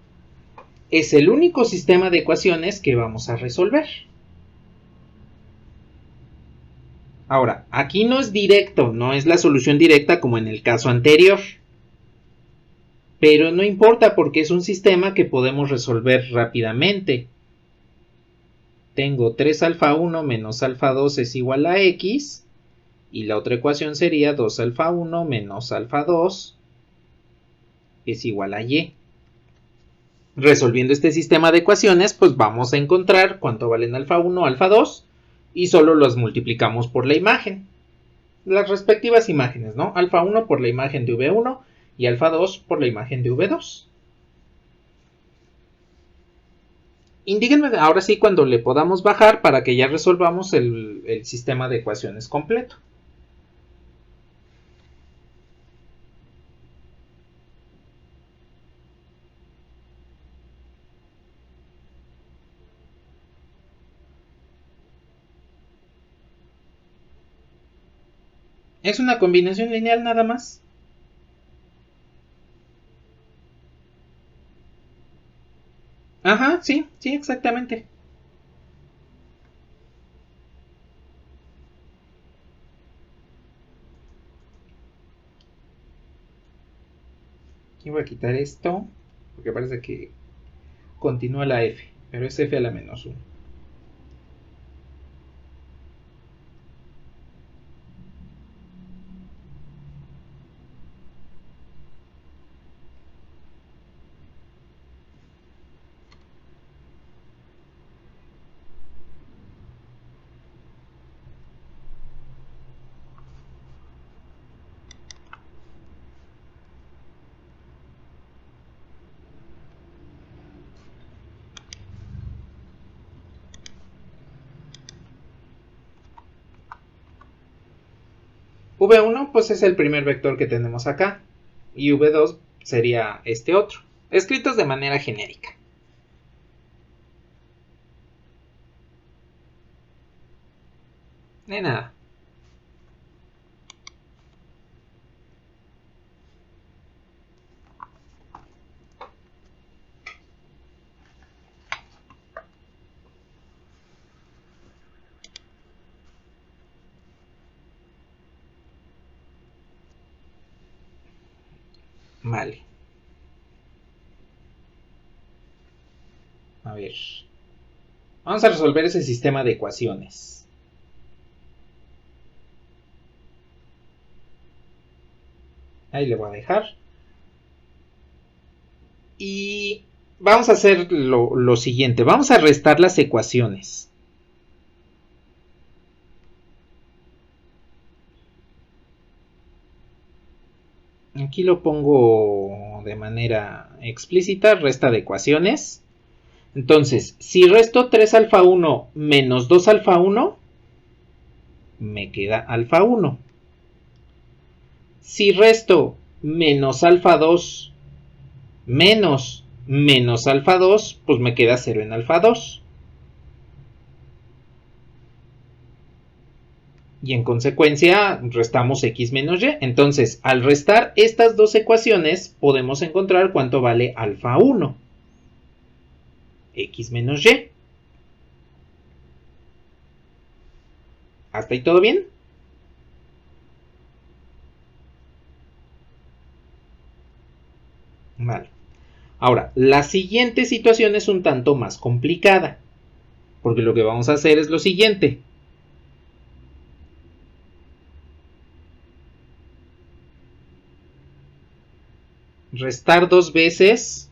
S1: Es el único sistema de ecuaciones que vamos a resolver. Ahora, aquí no es directo, no es la solución directa como en el caso anterior. Pero no importa porque es un sistema que podemos resolver rápidamente. Tengo 3 alfa 1 menos alfa 2 es igual a x. Y la otra ecuación sería 2 alfa 1 menos alfa 2 es igual a y. Resolviendo este sistema de ecuaciones, pues vamos a encontrar cuánto valen alfa 1, alfa 2 y solo los multiplicamos por la imagen. Las respectivas imágenes, ¿no? Alfa 1 por la imagen de v1 y alfa 2 por la imagen de v2. Indíquenme ahora sí cuando le podamos bajar para que ya resolvamos el sistema de ecuaciones completo. Es una combinación lineal nada más. Ajá, sí, sí, exactamente. Aquí voy a quitar esto, porque parece que continúa la f, pero es f a la menos 1. V1 pues es el primer vector que tenemos acá y V2 sería este otro, escritos de manera genérica. De nada. Vale. A ver. Vamos a resolver ese sistema de ecuaciones. Ahí le voy a dejar. Y vamos a hacer lo siguiente. Vamos a restar las ecuaciones. Aquí lo pongo de manera explícita. Resta de ecuaciones. Entonces, si resto 3 alfa 1 menos 2 alfa 1, me queda alfa 1. Si resto menos alfa 2 menos alfa 2, pues me queda 0 en alfa 2. Y en consecuencia restamos x menos y. Entonces, al restar estas dos ecuaciones, podemos encontrar cuánto vale alfa 1. X menos y. ¿Hasta ahí todo bien? Vale. Ahora, la siguiente situación es un tanto más complicada. Porque lo que vamos a hacer es lo siguiente. Restar dos veces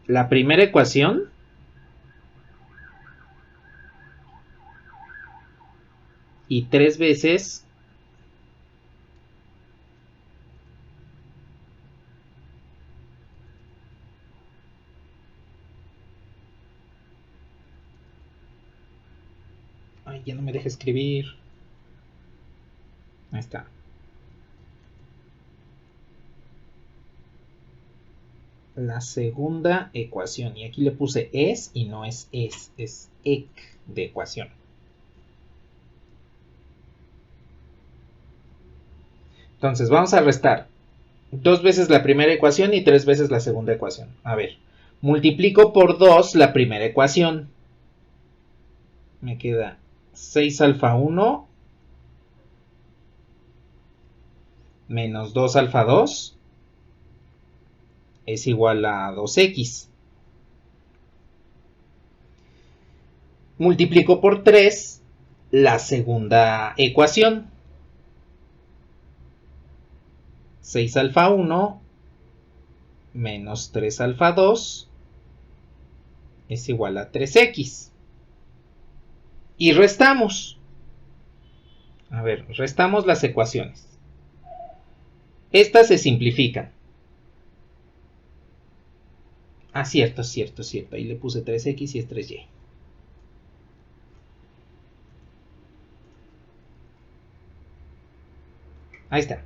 S1: la primera ecuación y 3 veces ay, ya no me deja escribir. Ahí está. La segunda ecuación. Y aquí le puse es y no es ec de ecuación. Entonces vamos a restar 2 veces la primera ecuación y 3 veces la segunda ecuación. A ver, multiplico por 2 la primera ecuación. Me queda 6 alfa 1 menos 2 alfa 2 es igual a 2x. Multiplico por 3 la segunda ecuación. 6 alfa 1 menos 3 alfa 2 es igual a 3x. Y restamos. A ver, restamos las ecuaciones. Estas se simplifican. Ah, cierto. Ahí le puse 3x y es 3y. Ahí está.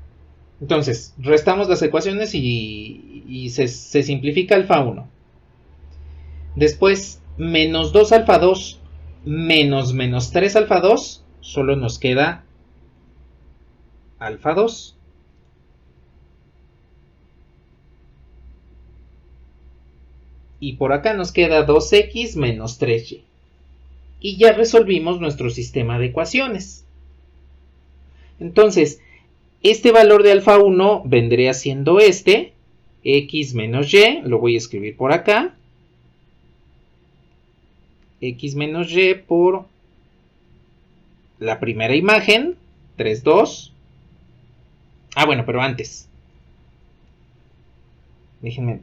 S1: Entonces, restamos las ecuaciones y se simplifica alfa 1. Después, menos 2 alfa 2 menos 3 alfa 2, solo nos queda alfa 2. Y por acá nos queda 2x menos 3y. Y ya resolvimos nuestro sistema de ecuaciones. Entonces, este valor de alfa 1 vendría siendo este, x menos y, lo voy a escribir por acá. X menos y por la primera imagen, 3, 2. Ah, bueno, pero antes. Déjenme,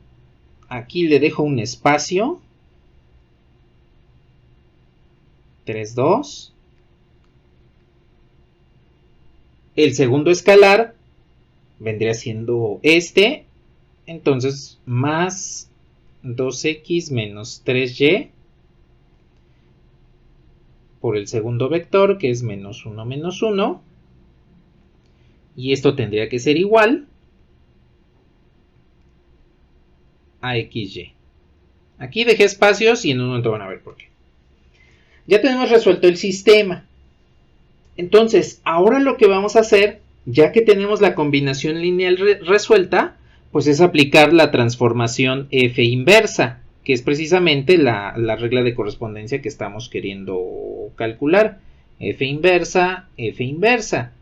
S1: aquí le dejo un espacio. 3, 2. El segundo escalar vendría siendo este. Entonces, más 2x menos 3y por el segundo vector, que es menos 1. Y esto tendría que ser igual a xy. Aquí dejé espacios y en un momento van a ver por qué. Ya tenemos resuelto el sistema. Entonces, ahora lo que vamos a hacer, ya que tenemos la combinación lineal resuelta, pues es aplicar la transformación f inversa, que es precisamente la regla de correspondencia que estamos queriendo calcular. F inversa, F inversa.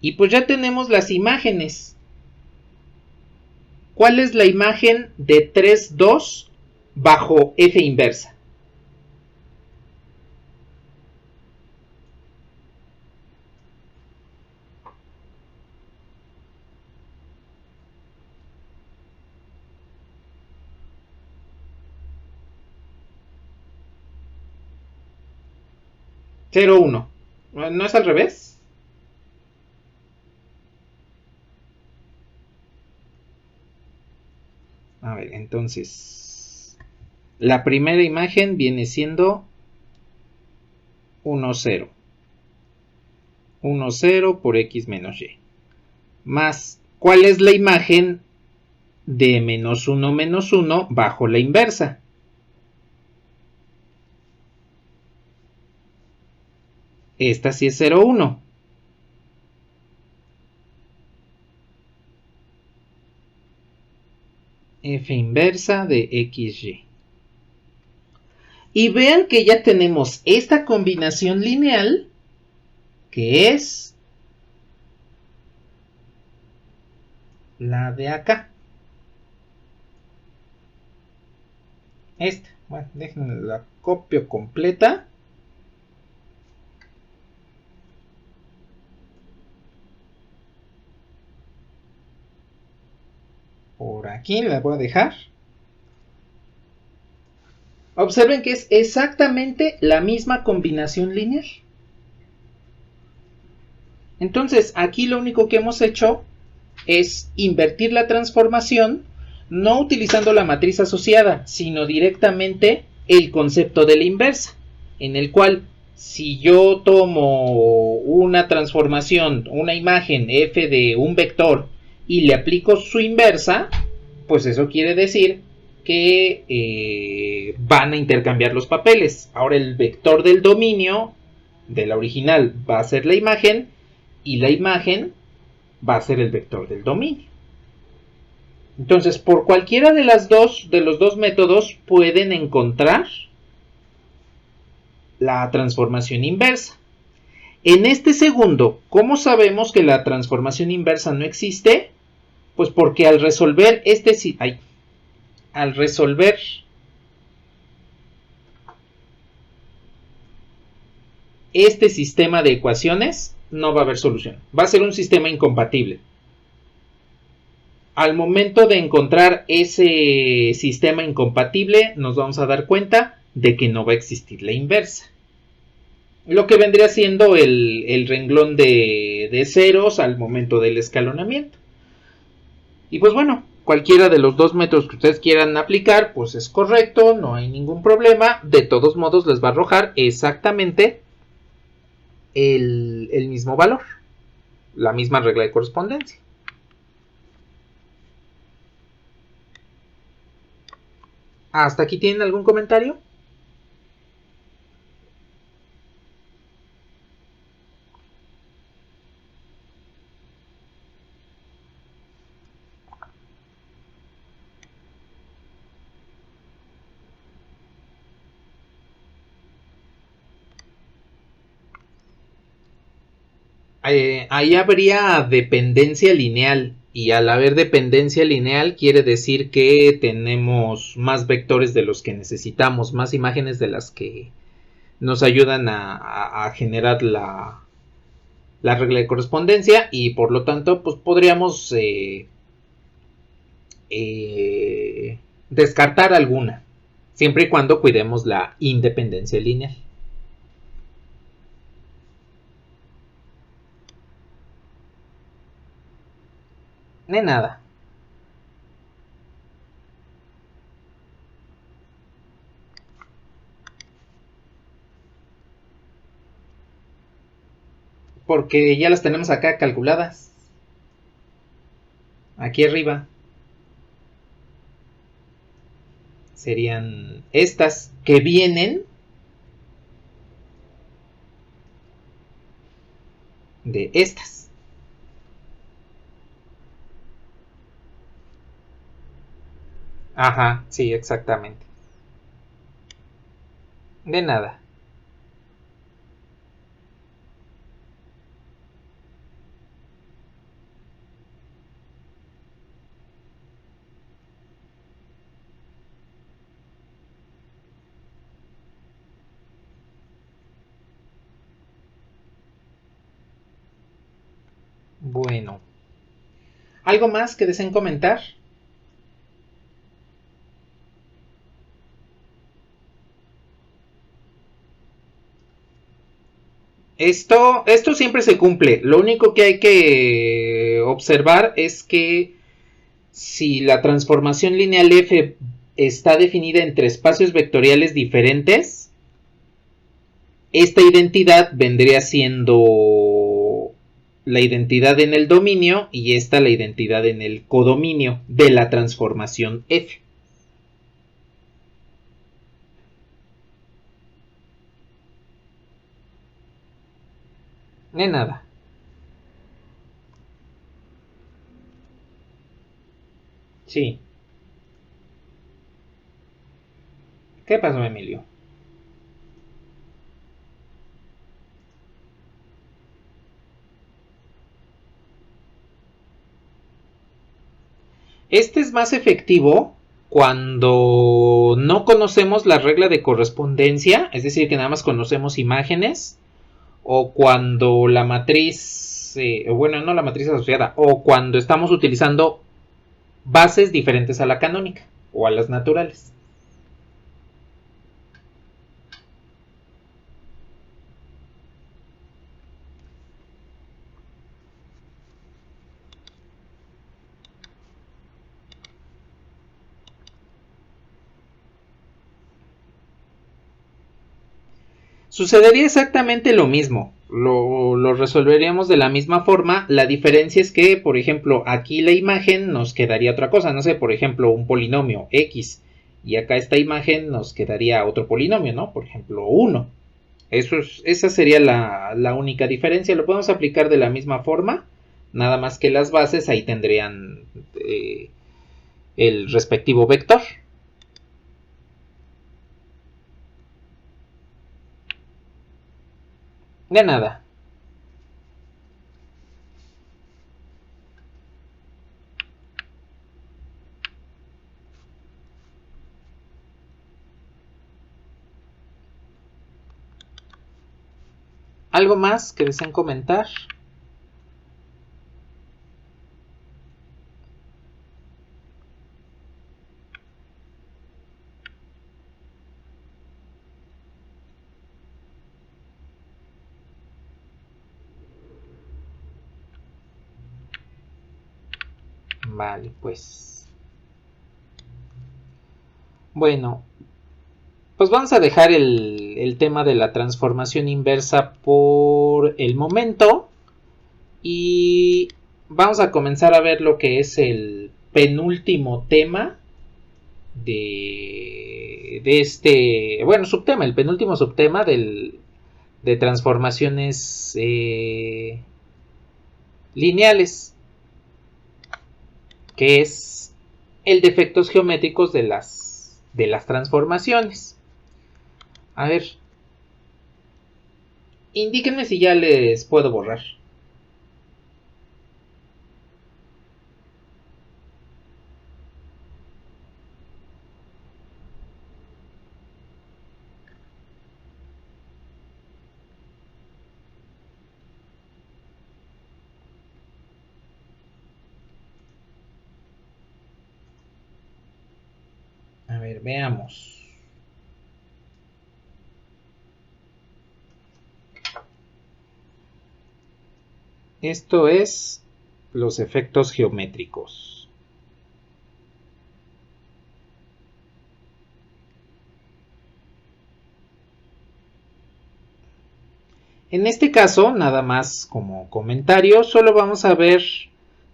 S1: Y pues ya tenemos las imágenes. ¿Cuál es la imagen de 3, 2 bajo F inversa? Cero, 1. ¿No es al revés? A ver, entonces la primera imagen viene siendo 1, 0. 1, 0 por X menos Y. Más, ¿cuál es la imagen de menos 1 bajo la inversa? Esta sí es 0, 1. F inversa de XY. Y vean que ya tenemos esta combinación lineal, que es la de acá. Esta. Bueno, déjenme la copio completa. Por aquí la voy a dejar. Observen que es exactamente la misma combinación lineal. Entonces, aquí lo único que hemos hecho es invertir la transformación, no utilizando la matriz asociada, sino directamente el concepto de la inversa, en el cual si yo tomo una transformación, una imagen f de un vector y le aplico su inversa, pues eso quiere decir que van a intercambiar los papeles. Ahora el vector del dominio de la original va a ser la imagen y la imagen va a ser el vector del dominio. Entonces, por cualquiera de los dos métodos pueden encontrar la transformación inversa. En este segundo, ¿cómo sabemos que la transformación inversa no existe? Pues porque al resolver este sistema de ecuaciones, no va a haber solución. Va a ser un sistema incompatible. Al momento de encontrar ese sistema incompatible, nos vamos a dar cuenta de que no va a existir la inversa. Lo que vendría siendo el renglón de ceros al momento del escalonamiento. Y pues bueno, cualquiera de los dos métodos que ustedes quieran aplicar, pues es correcto, no hay ningún problema. De todos modos les va a arrojar exactamente el mismo valor, la misma regla de correspondencia. ¿Hasta aquí tienen algún comentario? Ahí habría dependencia lineal. Y al haber dependencia lineal quiere decir que tenemos más vectores de los que necesitamos, más imágenes de las que nos ayudan a generar la regla de correspondencia. Y por lo tanto, pues podríamos descartar alguna, siempre y cuando cuidemos la independencia lineal. De nada. Porque ya las tenemos acá calculadas. Aquí arriba. Serían estas que vienen de estas. Ajá, sí, exactamente. De nada. Bueno, ¿algo más que deseen comentar? Esto siempre se cumple. Lo único que hay que observar es que si la transformación lineal f está definida entre espacios vectoriales diferentes, esta identidad vendría siendo la identidad en el dominio y esta la identidad en el codominio de la transformación f. De nada. Sí. ¿Qué pasó, Emilio? Este es más efectivo cuando no conocemos la regla de correspondencia, es decir, que nada más conocemos imágenes, o cuando la matriz, bueno, no la matriz asociada, o cuando estamos utilizando bases diferentes a la canónica o a las naturales. Sucedería exactamente lo mismo. Lo resolveríamos de la misma forma. La diferencia es que, por ejemplo, aquí la imagen nos quedaría otra cosa. No sé, por ejemplo, un polinomio x. Y acá esta imagen nos quedaría otro polinomio, ¿no? Por ejemplo, 1. Esa sería la única diferencia. Lo podemos aplicar de la misma forma. Nada más que las bases ahí tendrían el respectivo vector. De nada. ¿Algo más que deseen comentar? Vale, pues. Bueno, pues vamos a dejar el tema de la transformación inversa por el momento. Y vamos a comenzar a ver lo que es el penúltimo tema de este, bueno, subtema, el penúltimo subtema de transformaciones lineales, que es el de efectos geométricos de las transformaciones. A ver, indíquenme si ya les puedo borrar. A ver, veamos. Esto es los efectos geométricos. En este caso, nada más como comentario, solo vamos a ver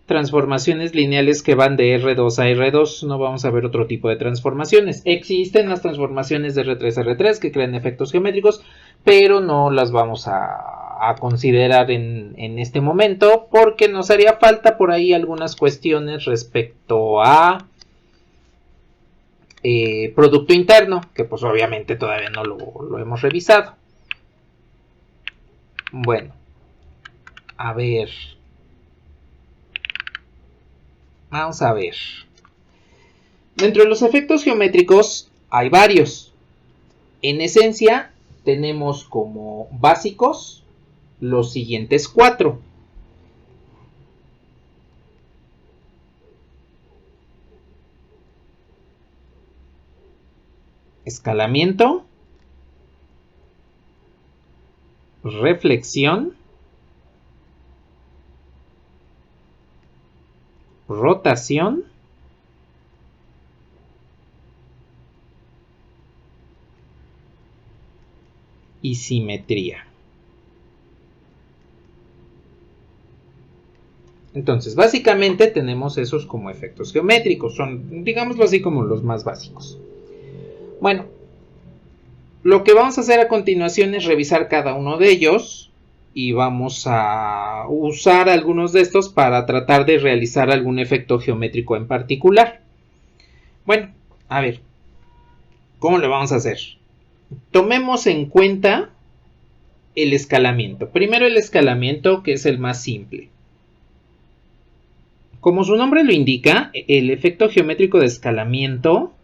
S1: transformaciones lineales que van de R2 a R2, no vamos a ver otro tipo de transformaciones. Existen las transformaciones de R3 a R3 que crean efectos geométricos, pero no las vamos a considerar en este momento porque nos haría falta por ahí algunas cuestiones respecto a producto interno, que pues obviamente todavía no lo hemos revisado. Bueno, a ver. Vamos a ver. Dentro de los efectos geométricos hay varios. En esencia, tenemos como básicos los siguientes 4. escalamiento, reflexión, rotación y simetría. Entonces, básicamente tenemos esos como efectos geométricos, son, digámoslo así, como los más básicos. Bueno, lo que vamos a hacer a continuación es revisar cada uno de ellos y vamos a usar algunos de estos para tratar de realizar algún efecto geométrico en particular. Bueno, a ver, ¿cómo lo vamos a hacer? Tomemos en cuenta el escalamiento. Primero el escalamiento, que es el más simple. Como su nombre lo indica, el efecto geométrico de escalamiento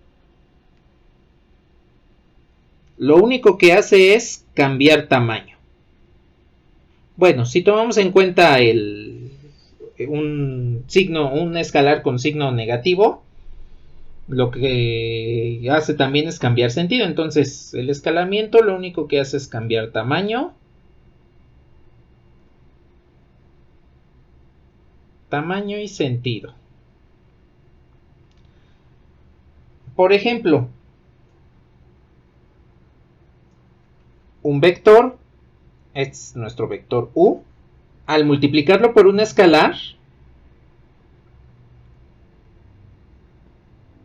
S1: lo único que hace es cambiar tamaño. Bueno, si tomamos en cuenta un escalar con signo negativo, lo que hace también es cambiar sentido. Entonces, el escalamiento lo único que hace es cambiar tamaño. Tamaño y sentido. Por ejemplo, un vector es nuestro vector u. Al multiplicarlo por un escalar,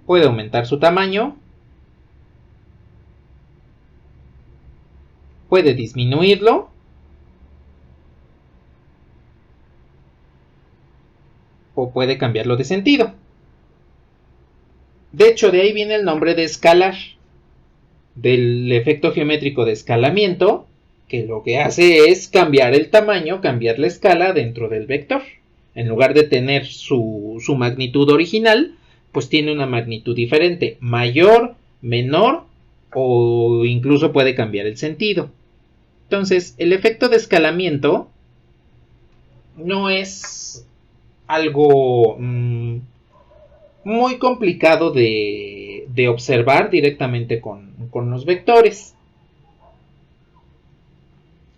S1: puede aumentar su tamaño, puede disminuirlo, o puede cambiarlo de sentido. De hecho, de ahí viene el nombre de escalar, del efecto geométrico de escalamiento, que lo que hace es cambiar el tamaño, cambiar la escala dentro del vector. En lugar de tener su magnitud original, pues tiene una magnitud diferente, mayor, menor, o incluso puede cambiar el sentido. Entonces, el efecto de escalamiento no es algo muy complicado de observar directamente con los vectores.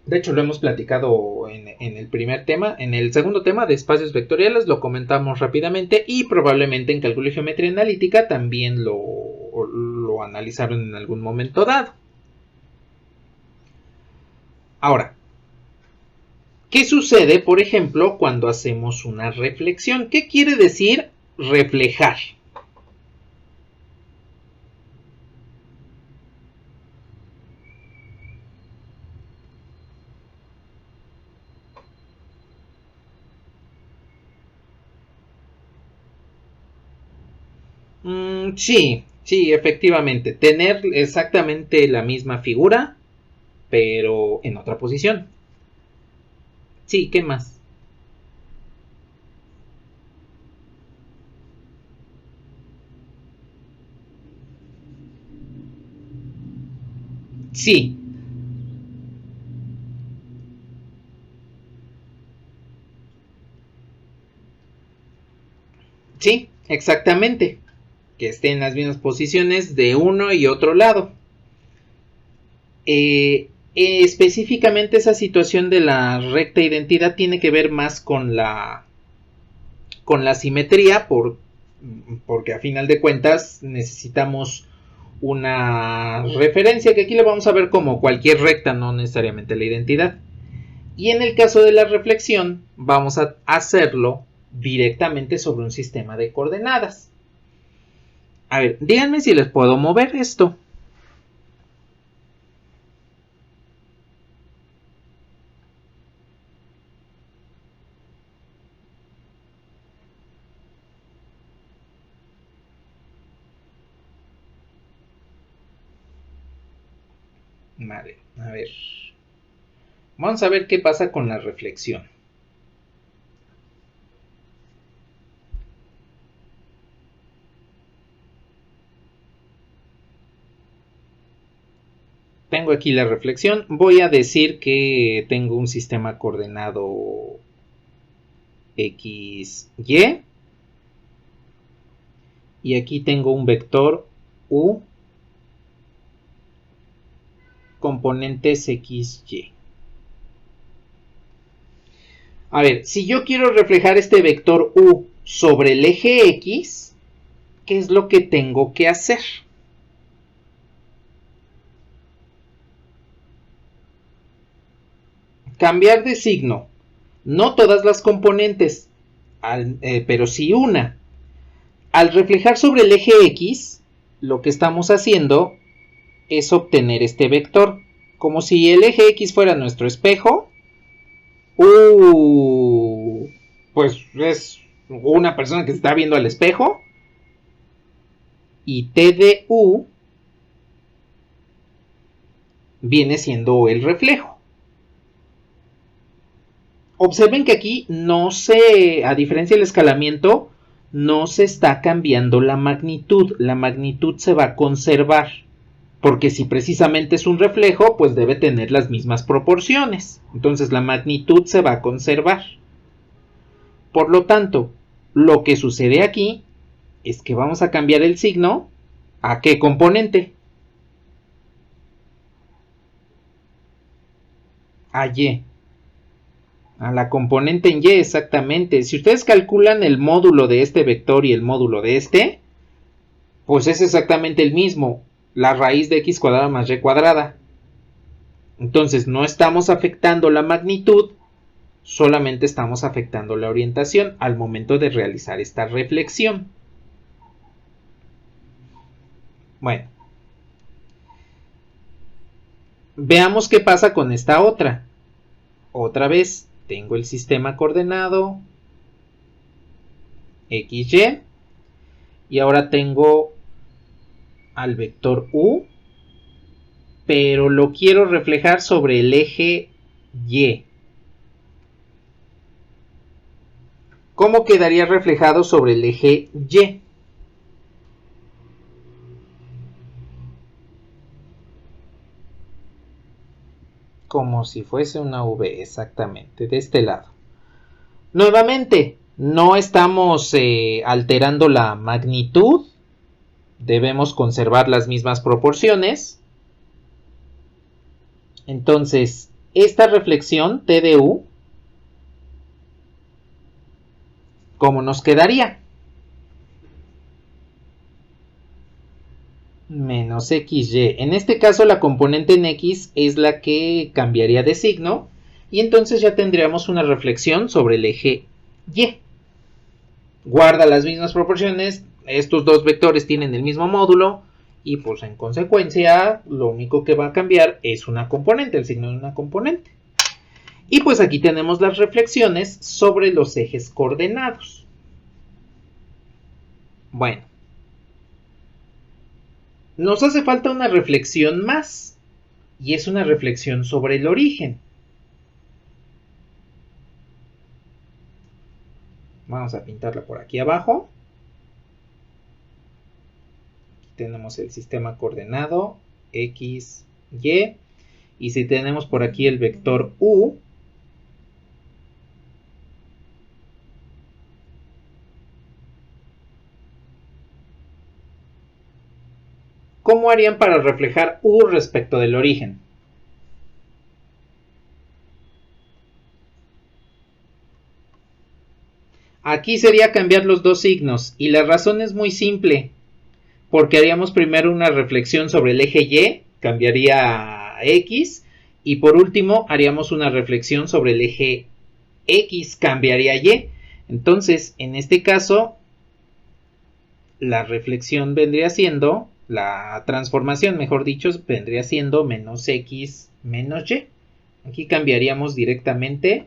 S1: De hecho, lo hemos platicado en el primer tema. En el segundo tema de espacios vectoriales lo comentamos rápidamente, y probablemente en cálculo y geometría analítica también lo analizaron en algún momento dado. Ahora, ¿qué sucede, por ejemplo, cuando hacemos una reflexión? ¿Qué quiere decir reflejar? Sí, efectivamente. Tener exactamente la misma figura, pero en otra posición. Sí, ¿qué más? Sí, sí, exactamente. Que esté en las mismas posiciones de uno y otro lado. Específicamente esa situación de la recta identidad tiene que ver más con la simetría, porque a final de cuentas necesitamos una referencia, que aquí le vamos a ver como cualquier recta, no necesariamente la identidad. Y en el caso de la reflexión, vamos a hacerlo directamente sobre un sistema de coordenadas. A ver, díganme si les puedo mover esto. Vale, a ver. Vamos a ver qué pasa con la reflexión. Tengo aquí la reflexión. Voy a decir que tengo un sistema coordenado X, Y. Y aquí tengo un vector U, componentes x, y. A ver, si yo quiero reflejar este vector u sobre el eje x, ¿qué es lo que tengo que hacer? Cambiar de signo. No todas las componentes, pero sí una. Al reflejar sobre el eje x, lo que estamos haciendo es obtener este vector. Como si el eje x fuera nuestro espejo. Pues es una persona que se está viendo al espejo. Y t de u viene siendo el reflejo. Observen que aquí a diferencia del escalamiento, no se está cambiando la magnitud. La magnitud se va a conservar. Porque si precisamente es un reflejo, pues debe tener las mismas proporciones. Entonces la magnitud se va a conservar. Por lo tanto, lo que sucede aquí es que vamos a cambiar el signo. ¿A qué componente? A y. A la componente en y, exactamente. Si ustedes calculan el módulo de este vector y el módulo de este, pues es exactamente el mismo. La raíz de x cuadrada más y cuadrada. Entonces no estamos afectando la magnitud, solamente estamos afectando la orientación al momento de realizar esta reflexión. Bueno. Veamos qué pasa con esta otra. Otra vez, tengo el sistema coordenado XY. Y ahora tengo al vector U. Pero lo quiero reflejar sobre el eje Y. ¿Cómo quedaría reflejado sobre el eje Y? Como si fuese una V, exactamente, de este lado. Nuevamente, no estamos alterando la magnitud. Debemos conservar las mismas proporciones. Entonces, esta reflexión T de U, ¿cómo nos quedaría? Menos XY. En este caso la componente en X es la que cambiaría de signo. Y entonces ya tendríamos una reflexión sobre el eje Y. Guarda las mismas proporciones. Estos dos vectores tienen el mismo módulo. Y pues en consecuencia lo único que va a cambiar es una componente, el signo de una componente. Y pues aquí tenemos las reflexiones sobre los ejes coordenados. Bueno. Nos hace falta una reflexión más. Y es una reflexión sobre el origen. Vamos a pintarla por aquí abajo. Aquí tenemos el sistema coordenado X, Y. Y si tenemos por aquí el vector U, ¿cómo harían para reflejar U respecto del origen? Aquí sería cambiar los dos signos y la razón es muy simple, porque haríamos primero una reflexión sobre el eje Y, cambiaría a X, y por último haríamos una reflexión sobre el eje X, cambiaría a Y. Entonces, en este caso, la reflexión vendría siendo, la transformación, mejor dicho, vendría siendo menos X menos Y. Aquí cambiaríamos directamente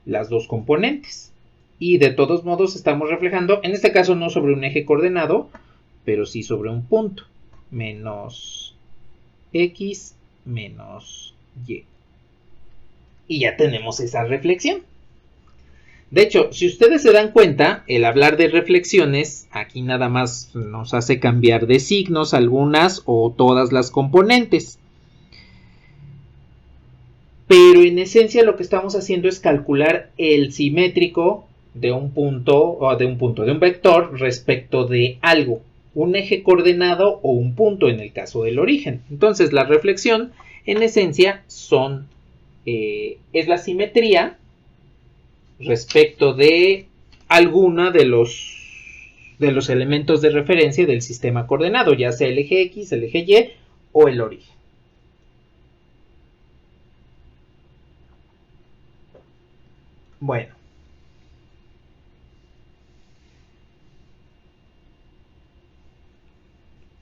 S1: las dos componentes. Y de todos modos estamos reflejando, en este caso no sobre un eje coordenado, pero sí sobre un punto. Menos X menos Y. Y ya tenemos esa reflexión. De hecho, si ustedes se dan cuenta, el hablar de reflexiones, aquí nada más nos hace cambiar de signos algunas o todas las componentes. Pero en esencia lo que estamos haciendo es calcular el simétrico de un punto, de un vector respecto de algo, un eje coordenado o un punto en el caso del origen. Entonces la reflexión En esencia es la simetría respecto de alguna de los elementos de referencia del sistema coordenado, ya sea el eje X, el eje Y o el origen. Bueno.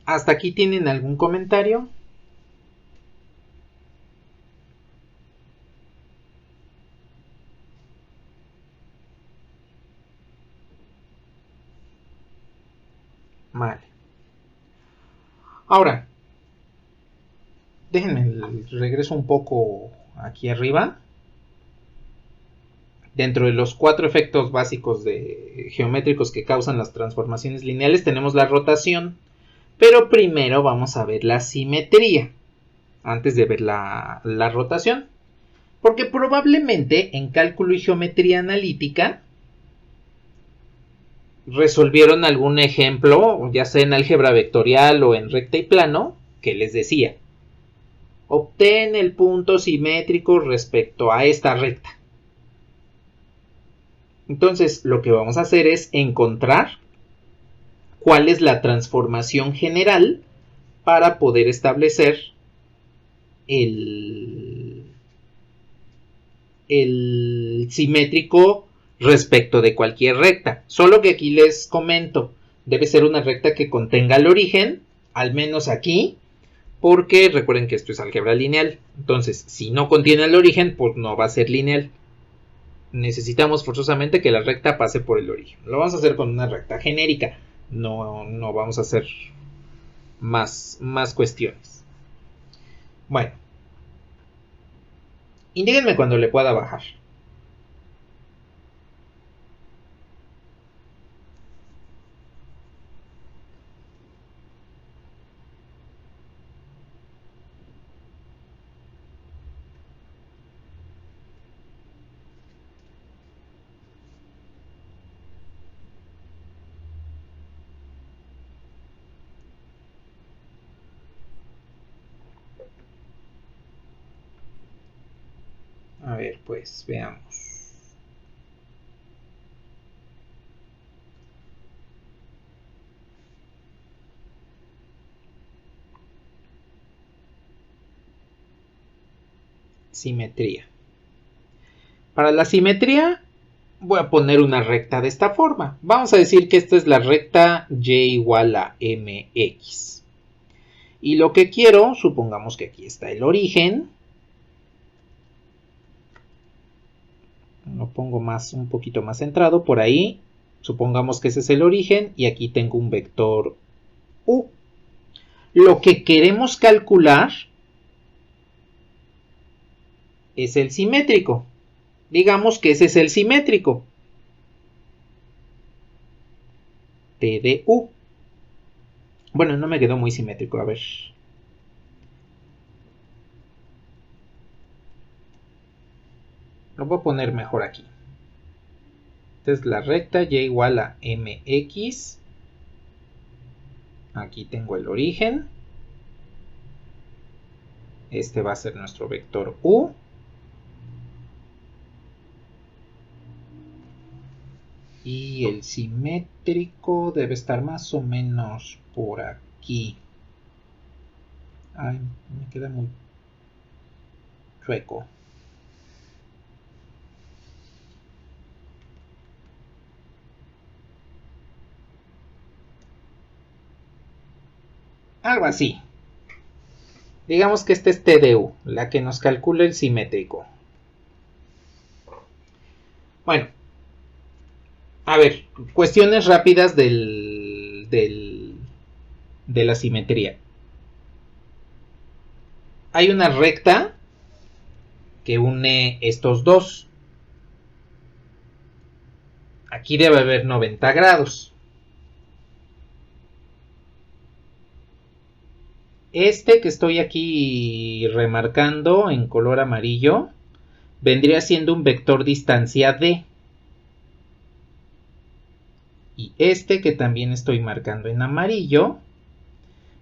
S1: ¿Hasta aquí tienen algún comentario? Vale. Ahora, déjenme regreso un poco aquí arriba. Dentro de los 4 efectos básicos geométricos que causan las transformaciones lineales tenemos la rotación. Pero primero vamos a ver la simetría antes de ver la rotación. Porque probablemente en cálculo y geometría analítica resolvieron algún ejemplo, ya sea en álgebra vectorial o en recta y plano, que les decía: obtén el punto simétrico respecto a esta recta. Entonces, lo que vamos a hacer es encontrar cuál es la transformación general para poder establecer el simétrico respecto de cualquier recta. Solo que aquí les comento, debe ser una recta que contenga el origen, al menos aquí, porque recuerden que esto es álgebra lineal. Entonces, si no contiene el origen, pues no va a ser lineal. Necesitamos forzosamente que la recta pase por el origen. Lo vamos a hacer con una recta genérica. No vamos a hacer más cuestiones. Bueno. Indíquenme cuando le pueda bajar. A ver, pues veamos. Simetría. Para la simetría voy a poner una recta de esta forma. Vamos a decir que esta es la recta y igual a mx. Y lo que quiero, supongamos que aquí está el origen. Lo pongo un poquito más centrado por ahí. Supongamos que ese es el origen y aquí tengo un vector u. Lo que queremos calcular es el simétrico. Digamos que ese es el simétrico. T de u. Bueno, no me quedó muy simétrico, a ver. Lo voy a poner mejor aquí. Esta es la recta y igual a mx. Aquí tengo el origen. Este va a ser nuestro vector u. Y el simétrico debe estar más o menos por aquí. Ay, me queda muy chueco. Algo así. Digamos que este es T de U, la que nos calcula el simétrico. Bueno. A ver, cuestiones rápidas de la simetría. Hay una recta que une estos dos. Aquí debe haber 90 grados. Este que estoy aquí remarcando en color amarillo vendría siendo un vector distancia d. Y este que también estoy marcando en amarillo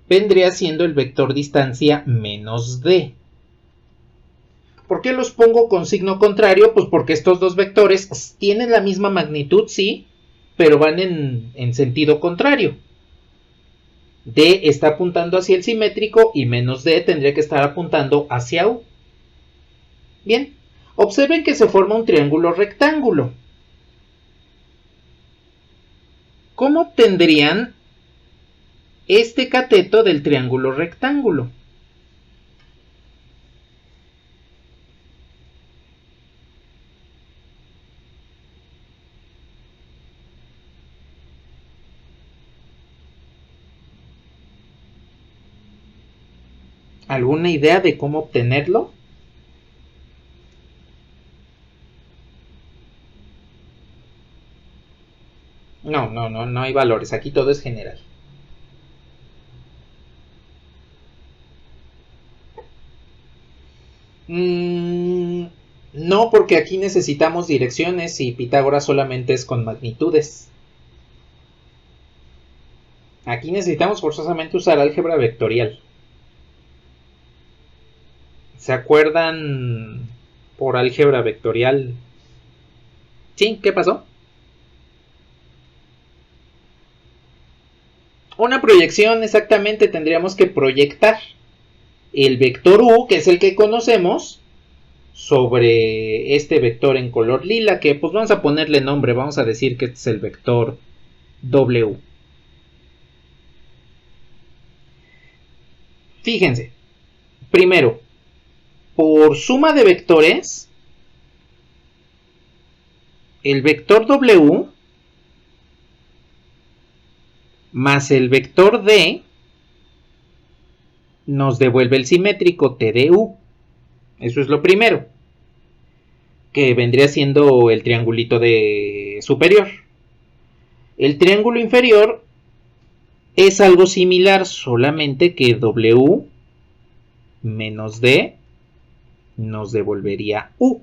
S1: vendría siendo el vector distancia menos d. ¿Por qué los pongo con signo contrario? Pues porque estos dos vectores tienen la misma magnitud, sí, pero van en sentido contrario. D está apuntando hacia el simétrico y menos D tendría que estar apuntando hacia U. Bien, observen que se forma un triángulo rectángulo. ¿Cómo obtendrían este cateto del triángulo rectángulo? ¿Alguna idea de cómo obtenerlo? No hay valores. Aquí todo es general. No, porque aquí necesitamos direcciones y Pitágoras solamente es con magnitudes. Aquí necesitamos forzosamente usar álgebra vectorial. ¿Se acuerdan por álgebra vectorial? ¿Sí? ¿Qué pasó? Una proyección, exactamente, tendríamos que proyectar el vector U, que es el que conocemos, sobre este vector en color lila, que pues vamos a ponerle nombre, vamos a decir que este es el vector W. Fíjense, primero, por suma de vectores, el vector W más el vector D nos devuelve el simétrico TDU. Eso es lo primero, que vendría siendo el triangulito de superior. El triángulo inferior es algo similar, solamente que W menos D nos devolvería U.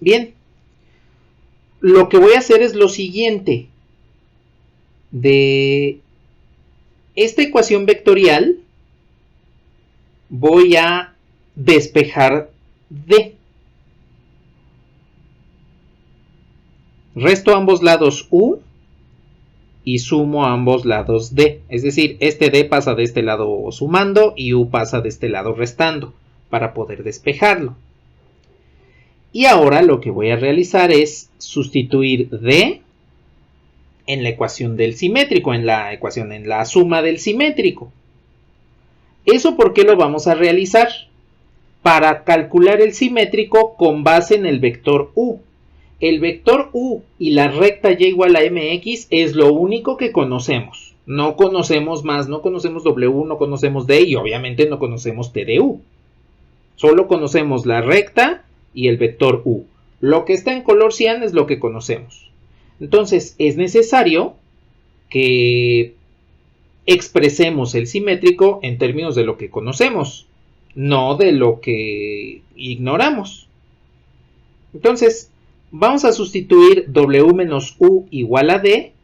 S1: Bien, lo que voy a hacer es lo siguiente. De esta ecuación vectorial voy a despejar D. Resto a ambos lados U y sumo a ambos lados D. Es decir, este D pasa de este lado sumando y U pasa de este lado restando para poder despejarlo. Y ahora lo que voy a realizar es sustituir D en la ecuación del simétrico, en la suma del simétrico. ¿Eso por qué lo vamos a realizar? Para calcular el simétrico con base en el vector U. El vector U y la recta y igual a mx es lo único que conocemos. No conocemos más, no conocemos W, no conocemos D y obviamente no conocemos TDU. Solo conocemos la recta y el vector U. Lo que está en color cian es lo que conocemos. Entonces es necesario que expresemos el simétrico en términos de lo que conocemos, no de lo que ignoramos. Entonces, vamos a sustituir W menos U igual a D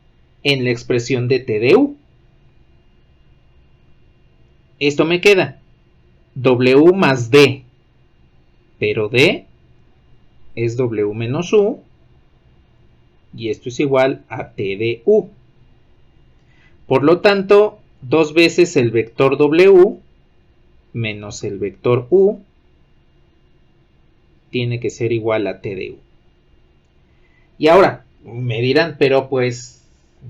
S1: en la expresión de TDU. Esto me queda W más D, pero D es W menos U y esto es igual a TDU. Por lo tanto, 2 veces el vector W menos el vector U tiene que ser igual a TDU. Y ahora, me dirán, pero pues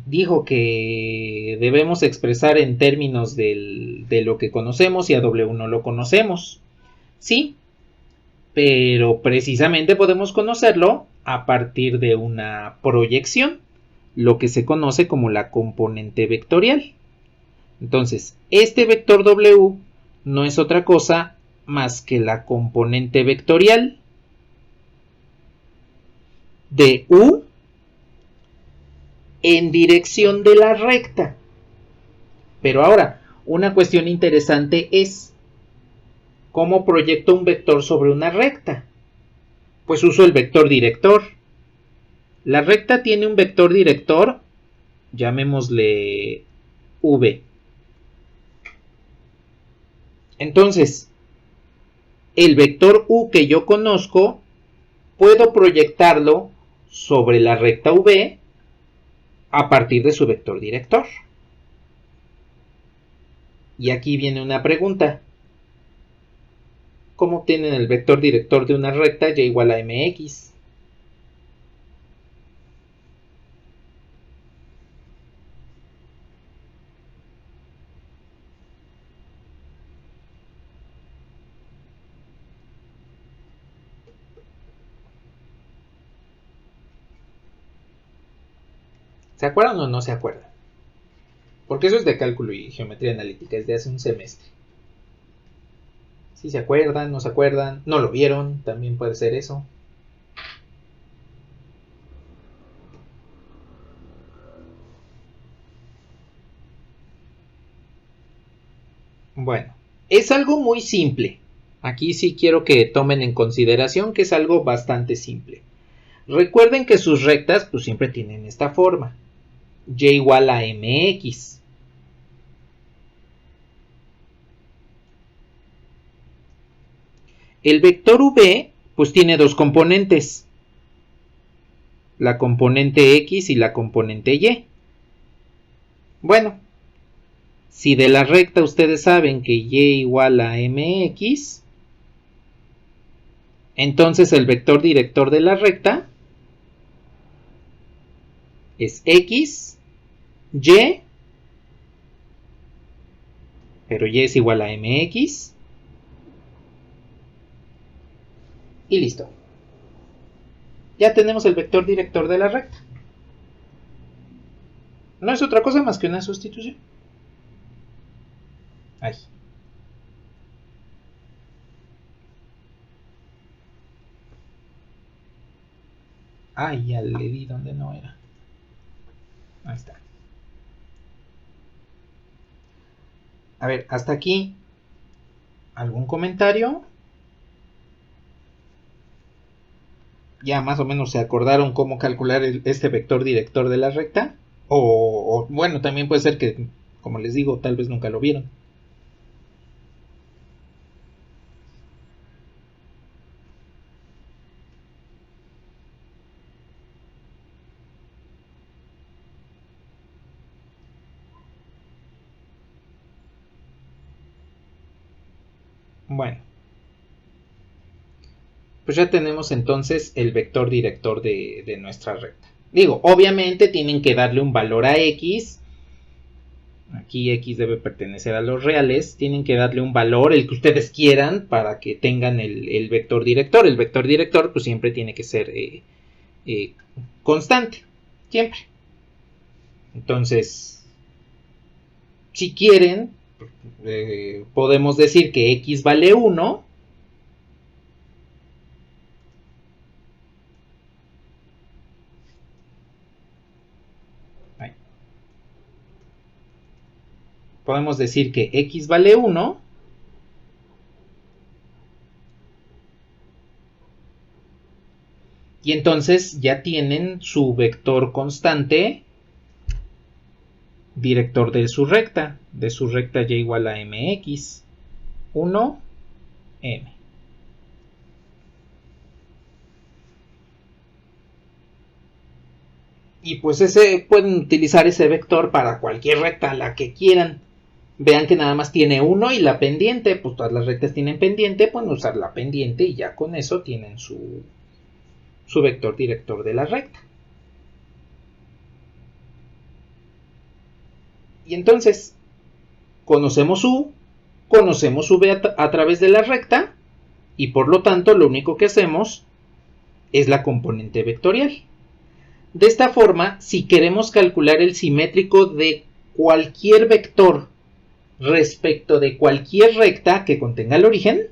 S1: dijo que debemos expresar en términos de lo que conocemos y a W no lo conocemos. Sí, pero precisamente podemos conocerlo a partir de una proyección, lo que se conoce como la componente vectorial. Entonces, este vector W no es otra cosa más que la componente vectorial de U en dirección de la recta. Pero ahora, una cuestión interesante es ¿cómo proyecto un vector sobre una recta? Pues uso el vector director. La recta tiene un vector director, llamémosle V. Entonces, el vector u que yo conozco puedo proyectarlo sobre la recta v a partir de su vector director. Y aquí viene una pregunta. ¿Cómo obtienen el vector director de una recta y igual a mx? ¿Se acuerdan o no se acuerdan? Porque eso es de cálculo y geometría analítica, es de hace un semestre. Si se acuerdan, no se acuerdan, no lo vieron, también puede ser eso. Bueno, es algo muy simple. Aquí sí quiero que tomen en consideración que es algo bastante simple. Recuerden que sus rectas pues siempre tienen esta forma. Y igual a mx. El vector v pues tiene dos componentes. La componente x y la componente y. Bueno, si de la recta ustedes saben que y igual a mx, entonces el vector director de la recta es x, y, pero y es igual a mx, y listo. Ya tenemos el vector director de la recta. No es otra cosa más que una sustitución. Ahí. Ay, ya le di donde no era. Ahí está. A ver, hasta aquí. ¿Algún comentario? Ya más o menos se acordaron cómo calcular este vector director de la recta. O bueno, también puede ser que, como les digo, tal vez nunca lo vieron. Bueno, pues ya tenemos entonces el vector director de nuestra recta. Digo, obviamente tienen que darle un valor a x. Aquí x debe pertenecer a los reales. Tienen que darle un valor, el que ustedes quieran, para que tengan el vector director. El vector director pues siempre tiene que ser constante. Siempre. Entonces, si quieren, podemos decir que x vale 1. Podemos decir que x vale 1. Y entonces ya tienen su vector constante director de su recta y igual a mx. 1, m. Y pues pueden utilizar ese vector para cualquier recta, la que quieran. Vean que nada más tiene 1 y la pendiente, pues todas las rectas tienen pendiente, pueden usar la pendiente y ya con eso tienen su vector director de la recta. Y entonces, conocemos u, conocemos v a través de la recta, y por lo tanto lo único que hacemos es la componente vectorial. De esta forma, si queremos calcular el simétrico de cualquier vector respecto de cualquier recta que contenga el origen,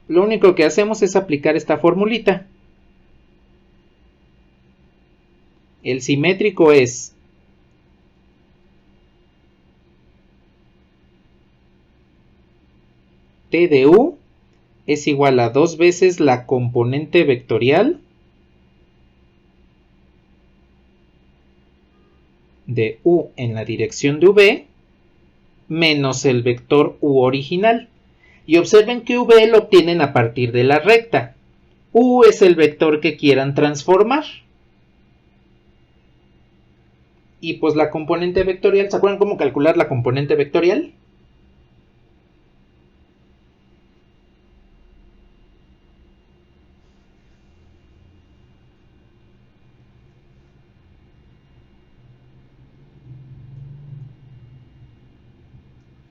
S1: lo único que hacemos es aplicar esta formulita. El simétrico es T de u es igual a 2 veces la componente vectorial de u en la dirección de v menos el vector u original. Y observen que v lo obtienen a partir de la recta. U es el vector que quieran transformar. Y pues la componente vectorial, ¿se acuerdan cómo calcular la componente vectorial?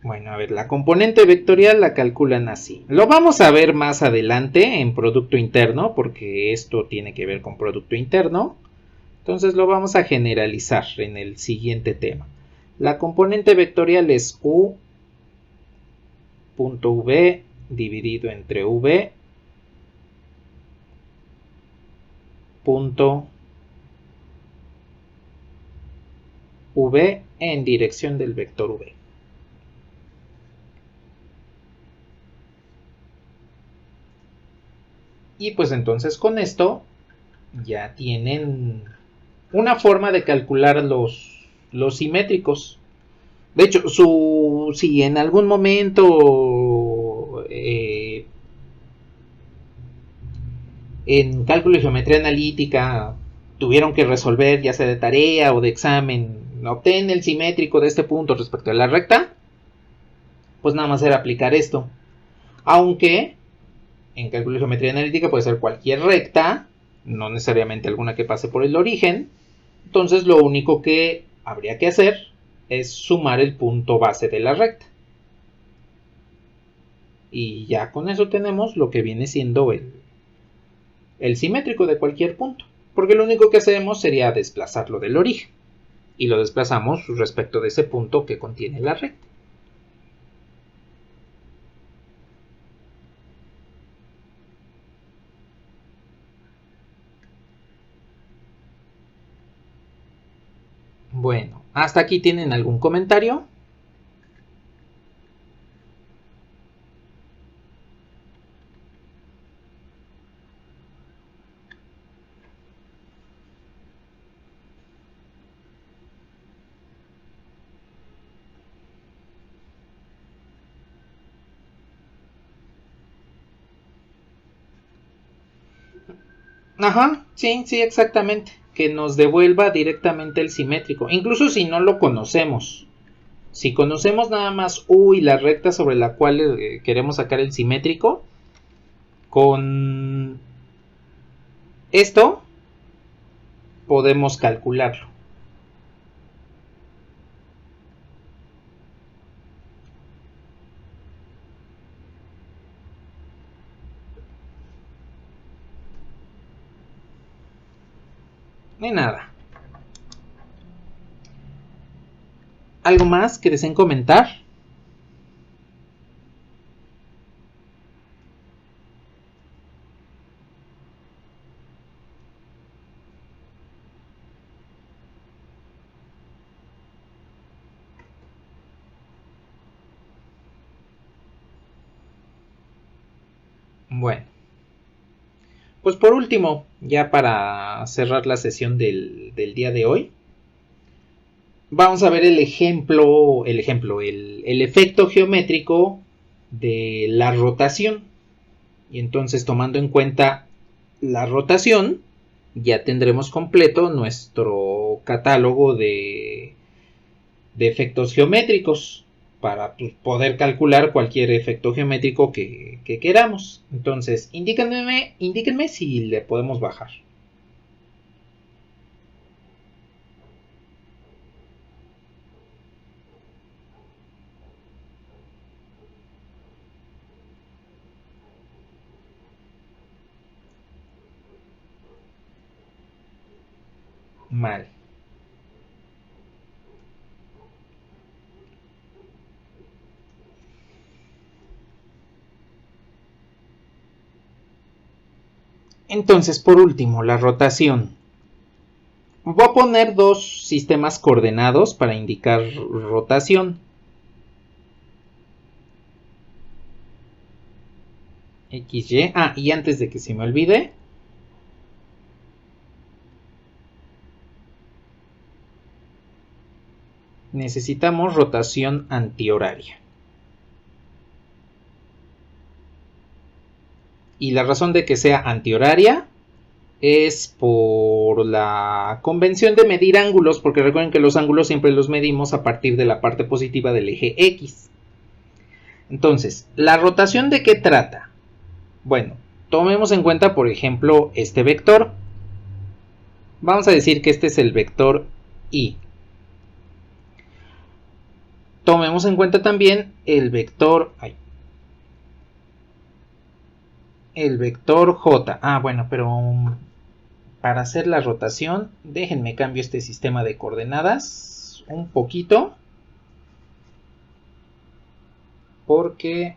S1: Bueno, a ver, la componente vectorial la calculan así. Lo vamos a ver más adelante en producto interno, porque esto tiene que ver con producto interno. Entonces lo vamos a generalizar en el siguiente tema. La componente vectorial es u punto v dividido entre v punto v en dirección del vector v. Y pues entonces con esto ya tienen una forma de calcular los simétricos. De hecho, si en algún momento en cálculo y geometría analítica tuvieron que resolver, ya sea de tarea o de examen, obtén el simétrico de este punto respecto a la recta, pues nada más era aplicar esto. Aunque en cálculo y geometría analítica puede ser cualquier recta, no necesariamente alguna que pase por el origen. Entonces lo único que habría que hacer es sumar el punto base de la recta. Y ya con eso tenemos lo que viene siendo el simétrico de cualquier punto. Porque lo único que hacemos sería desplazarlo del origen. Y lo desplazamos respecto de ese punto que contiene la recta. Bueno, ¿hasta aquí tienen algún comentario? Ajá, sí, sí, exactamente. Que nos devuelva directamente el simétrico. Incluso si no lo conocemos. Si conocemos nada más U y la recta sobre la cual queremos sacar el simétrico, con esto podemos calcularlo. Ni nada. ¿Algo más que deseen comentar? Bueno, pues por último, ya para cerrar la sesión del día de hoy, vamos a ver el efecto geométrico de la rotación. Y entonces, tomando en cuenta la rotación, ya tendremos completo nuestro catálogo de efectos geométricos para poder calcular cualquier efecto geométrico que queramos. Entonces, indíquenme si le podemos bajar. Mal. Entonces, por último, la rotación. Voy a poner dos sistemas coordenados para indicar rotación. XY. Ah, y antes de que se me olvide, necesitamos rotación antihoraria. Y la razón de que sea antihoraria es por la convención de medir ángulos, porque recuerden que los ángulos siempre los medimos a partir de la parte positiva del eje X. Entonces, ¿la rotación de qué trata? Bueno, tomemos en cuenta, por ejemplo, este vector. Vamos a decir que este es el vector Y. Tomemos en cuenta también el vector J. Bueno, pero para hacer la rotación, déjenme cambio este sistema de coordenadas un poquito, porque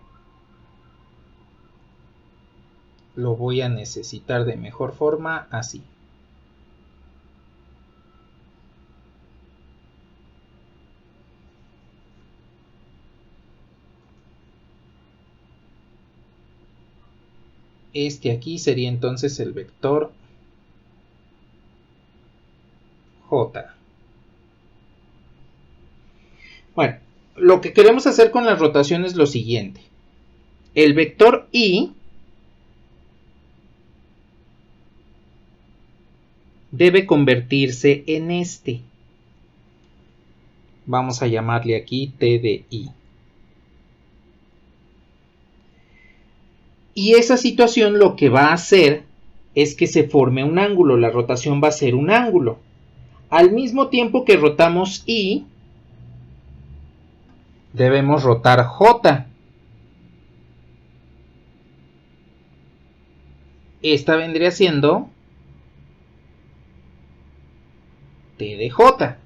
S1: lo voy a necesitar de mejor forma así. Este aquí sería entonces el vector J. Bueno, lo que queremos hacer con la rotación es lo siguiente. El vector Y debe convertirse en este. Vamos a llamarle aquí T de I. Y esa situación lo que va a hacer es que se forme un ángulo. La rotación va a ser un ángulo. Al mismo tiempo que rotamos I, debemos rotar J. Esta vendría siendo T de J.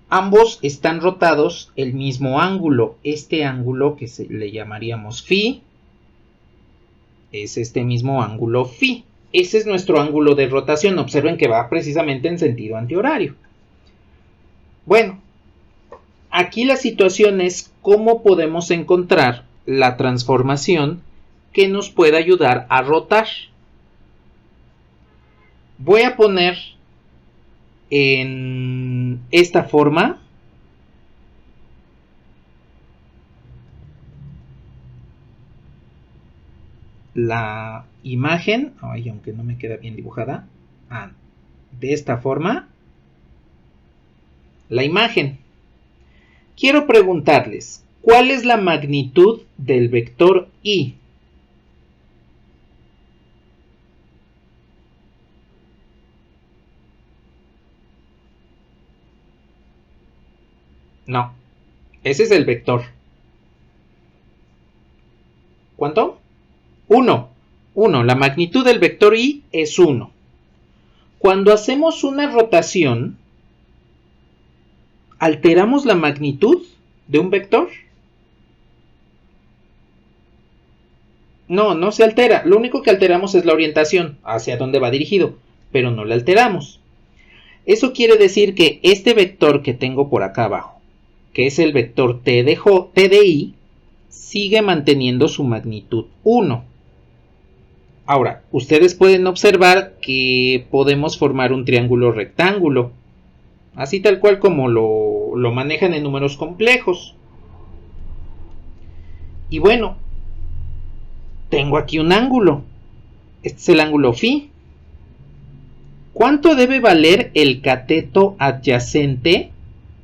S1: Ambos están rotados el mismo ángulo. Este ángulo que le llamaríamos Φ es este mismo ángulo Φ. Ese es nuestro ángulo de rotación. Observen que va precisamente en sentido antihorario. Bueno, aquí la situación es cómo podemos encontrar la transformación que nos pueda ayudar a rotar. Voy a poner en esta forma la imagen, aunque no me queda bien dibujada, de esta forma la imagen. Quiero preguntarles, ¿cuál es la magnitud del vector Y? No, ese es el vector. ¿Cuánto? 1. La magnitud del vector Y es 1. Cuando hacemos una rotación, ¿alteramos la magnitud de un vector? No, no se altera. Lo único que alteramos es la orientación, hacia dónde va dirigido, pero no la alteramos. Eso quiere decir que este vector que tengo por acá abajo, que es el vector T de I, sigue manteniendo su magnitud 1. Ahora, ustedes pueden observar que podemos formar un triángulo rectángulo, así tal cual como lo manejan en números complejos. Y bueno, tengo aquí un ángulo. Este es el ángulo Φ. ¿Cuánto debe valer el cateto adyacente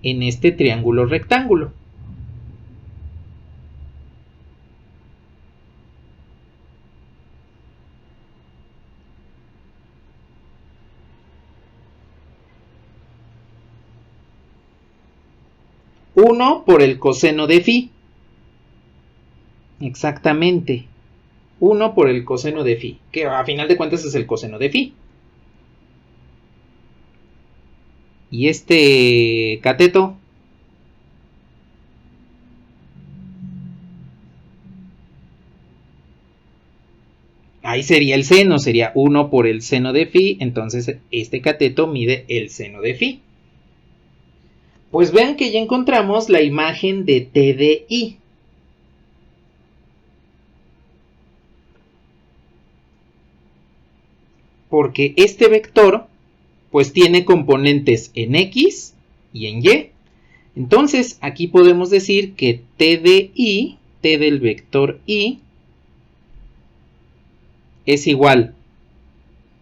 S1: en este triángulo rectángulo? Uno por el coseno de Φ. Exactamente. 1 por el coseno de Φ, que a final de cuentas es el coseno de Φ. Y este cateto, ahí sería el seno, sería 1 por el seno de Φ, entonces este cateto mide el seno de Φ. Pues vean que ya encontramos la imagen de T de I. Porque este vector pues tiene componentes en X y en Y. Entonces aquí podemos decir que T de I, T del vector I, es igual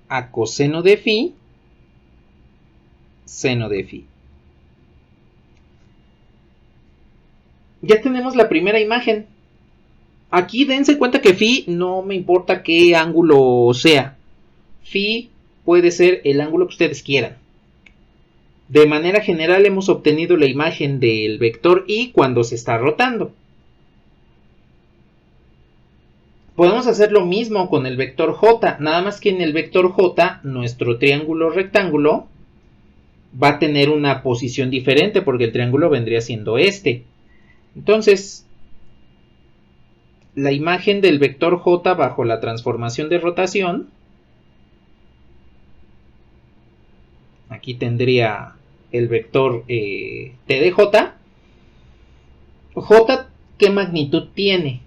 S1: a coseno de phi, seno de phi. Ya tenemos la primera imagen. Aquí dense cuenta que phi no me importa qué ángulo sea. Phi puede ser el ángulo que ustedes quieran. De manera general hemos obtenido la imagen del vector y cuando se está rotando. Podemos hacer lo mismo con el vector j, nada más que en el vector j nuestro triángulo rectángulo va a tener una posición diferente porque el triángulo vendría siendo este. Entonces, la imagen del vector j bajo la transformación de rotación, aquí tendría el vector t de j. J, ¿qué magnitud tiene?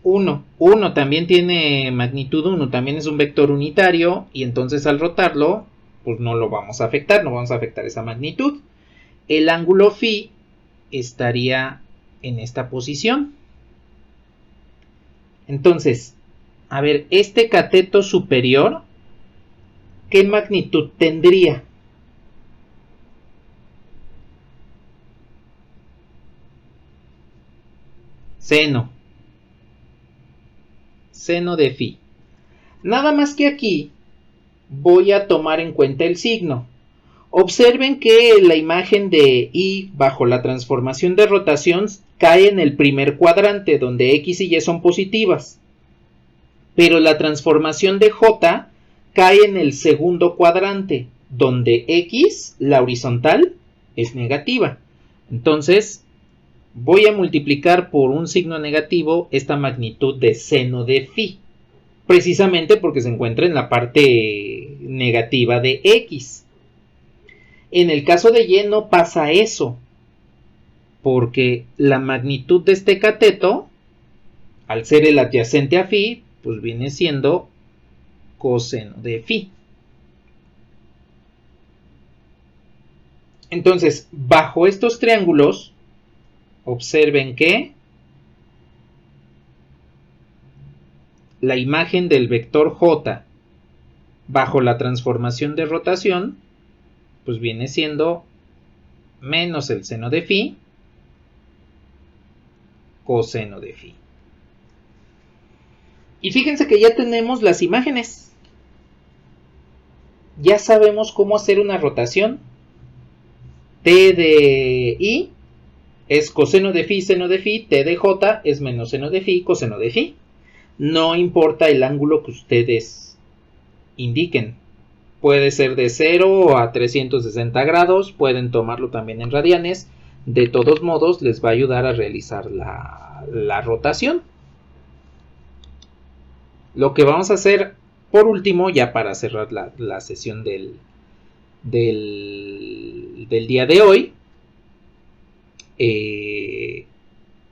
S1: Uno también tiene magnitud 1, también es un vector unitario y entonces al rotarlo, pues no lo vamos a afectar, no vamos a afectar esa magnitud. El ángulo phi estaría en esta posición. Entonces, a ver, este cateto superior, ¿qué magnitud tendría? Seno de phi. Nada más que aquí voy a tomar en cuenta el signo. Observen que la imagen de I bajo la transformación de rotación cae en el primer cuadrante donde X y Y son positivas. Pero la transformación de J cae en el segundo cuadrante donde X, la horizontal, es negativa. Entonces voy a multiplicar por un signo negativo esta magnitud de seno de phi. Precisamente porque se encuentra en la parte negativa de X. En el caso de Y no pasa eso, porque la magnitud de este cateto, al ser el adyacente a phi, pues viene siendo coseno de phi. Entonces, bajo estos triángulos, observen que la imagen del vector J bajo la transformación de rotación, pues viene siendo menos el seno de phi, coseno de phi. Y fíjense que ya tenemos las imágenes. Ya sabemos cómo hacer una rotación. T de I es coseno de phi, seno de phi. T de J es menos seno de phi, coseno de phi. No importa el ángulo que ustedes indiquen. Puede ser de 0 a 360 grados. Pueden tomarlo también en radianes. De todos modos, les va a ayudar a realizar la rotación. Lo que vamos a hacer por último, ya para cerrar la sesión del día de hoy,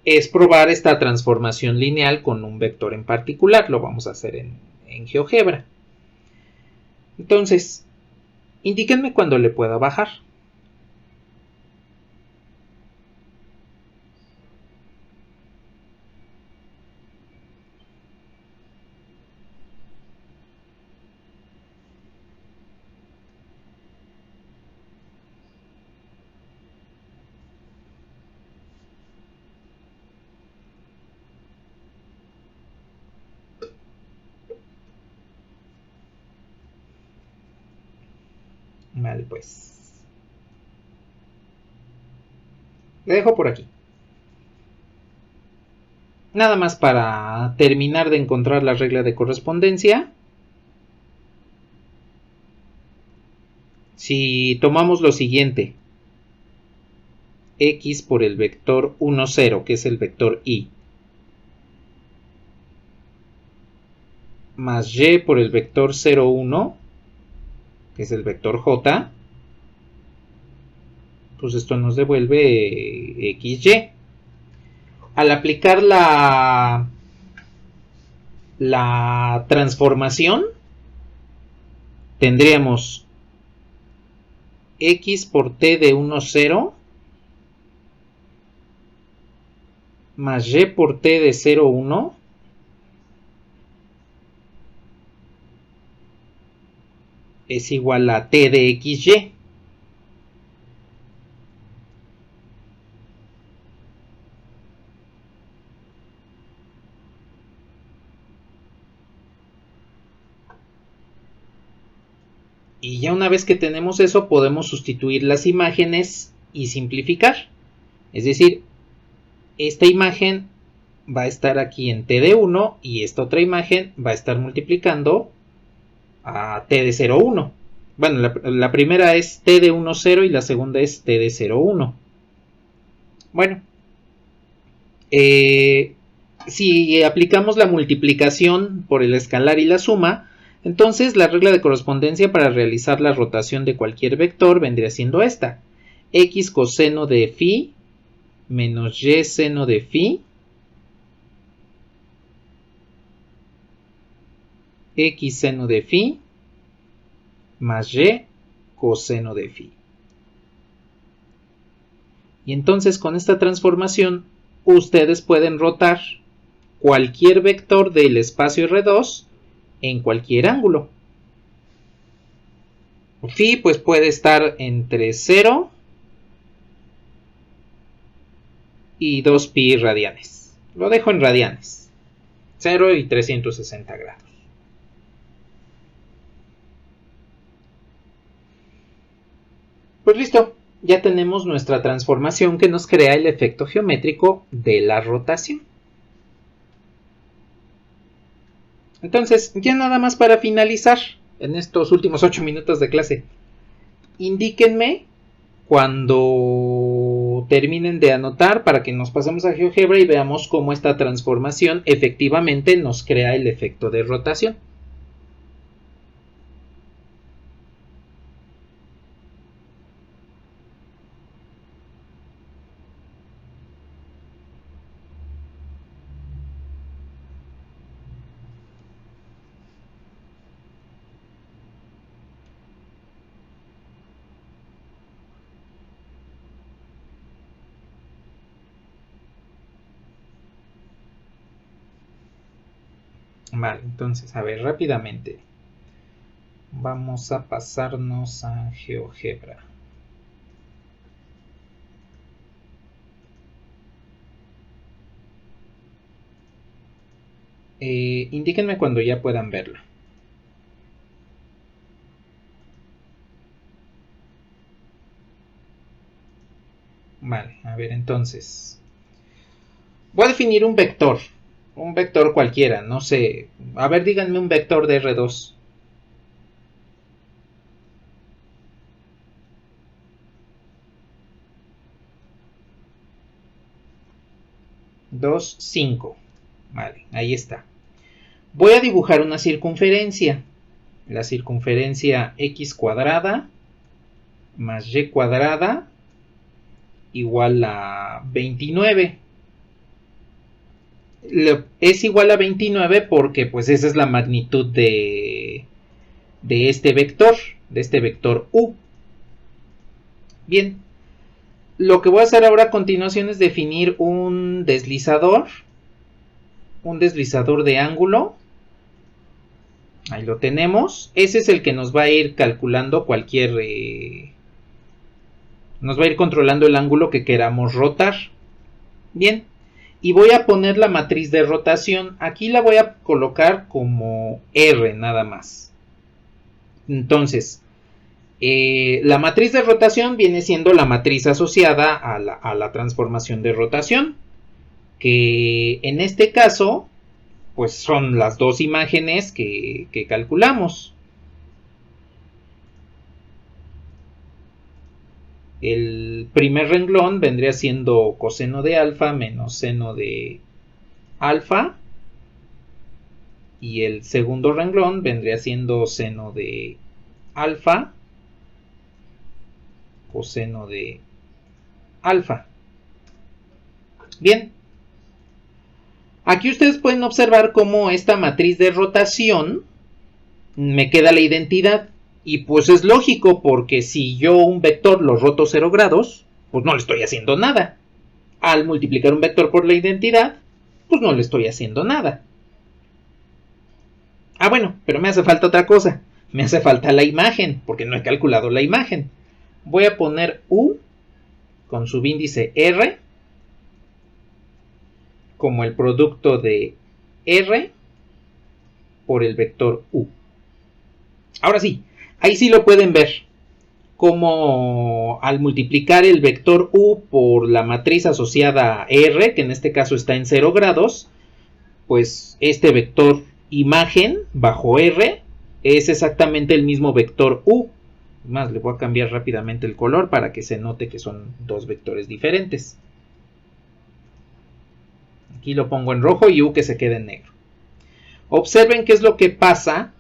S1: es probar esta transformación lineal con un vector en particular. Lo vamos a hacer en GeoGebra. Entonces, indíquenme cuándo le pueda bajar. Vale, pues. Le dejo por aquí. Nada más para terminar de encontrar la regla de correspondencia. Si tomamos lo siguiente, X por el vector 1, 0, que es el vector Y, más Y por el vector 0, 1, que es el vector J, pues esto nos devuelve XY. Al aplicar la transformación, tendríamos X por T de 1, 0 más y por t de 0, 1 es igual a t de xy. Y ya una vez que tenemos eso, podemos sustituir las imágenes y simplificar. Es decir, esta imagen va a estar aquí en t de 1 y esta otra imagen va a estar multiplicando a t de 0, 1. Bueno, la primera es t de 1, 0 y la segunda es t de 0, 1. Bueno, si aplicamos la multiplicación por el escalar y la suma, entonces la regla de correspondencia para realizar la rotación de cualquier vector vendría siendo esta: x coseno de phi menos y seno de phi, x seno de phi más y coseno de phi. Y entonces con esta transformación ustedes pueden rotar cualquier vector del espacio R2 en cualquier ángulo. Phi pues puede estar entre 0 y 2 pi radianes. Lo dejo en radianes. 0 y 360 grados. Pues listo, ya tenemos nuestra transformación que nos crea el efecto geométrico de la rotación. Entonces, ya nada más para finalizar en estos últimos 8 minutos de clase. Indíquenme cuando terminen de anotar para que nos pasemos a GeoGebra y veamos cómo esta transformación efectivamente nos crea el efecto de rotación. Vale, entonces, a ver, rápidamente. Vamos a pasarnos a GeoGebra. Indíquenme cuando ya puedan verlo. Vale, a ver, entonces. Voy a definir un vector. Un vector cualquiera, no sé. A ver, díganme un vector de R2. 2, 5. Vale, ahí está. Voy a dibujar una circunferencia. La circunferencia x cuadrada más y cuadrada igual a 29. Es igual a 29 porque pues esa es la magnitud de este vector u. Bien, lo que voy a hacer ahora a continuación es definir un deslizador de ángulo. Ahí lo tenemos. Ese es el que nos va a ir calculando nos va a ir controlando el ángulo que queramos rotar. Bien, y voy a poner la matriz de rotación. Aquí la voy a colocar como R nada más. Entonces, la matriz de rotación viene siendo la matriz asociada a la transformación de rotación, que en este caso pues son las dos imágenes que calculamos. El primer renglón vendría siendo coseno de alfa menos seno de alfa, y el segundo renglón vendría siendo seno de alfa coseno de alfa. Bien, aquí ustedes pueden observar cómo esta matriz de rotación me queda la identidad. Y pues es lógico, porque si yo un vector lo roto 0 grados, pues no le estoy haciendo nada. al multiplicar un vector por la identidad, pues no le estoy haciendo nada. Ah, bueno, pero me hace falta otra cosa. Me hace falta la imagen, porque no he calculado la imagen. Voy a poner U con subíndice R como el producto de R por el vector U. Ahora sí, ahí sí lo pueden ver. Como al multiplicar el vector U por la matriz asociada a R, que en este caso está en 0 grados, pues este vector imagen bajo R es exactamente el mismo vector U. Más, le voy a cambiar rápidamente el color para que se note que son dos vectores diferentes. Aquí lo pongo en rojo y U que se quede en negro. Observen qué es lo que pasa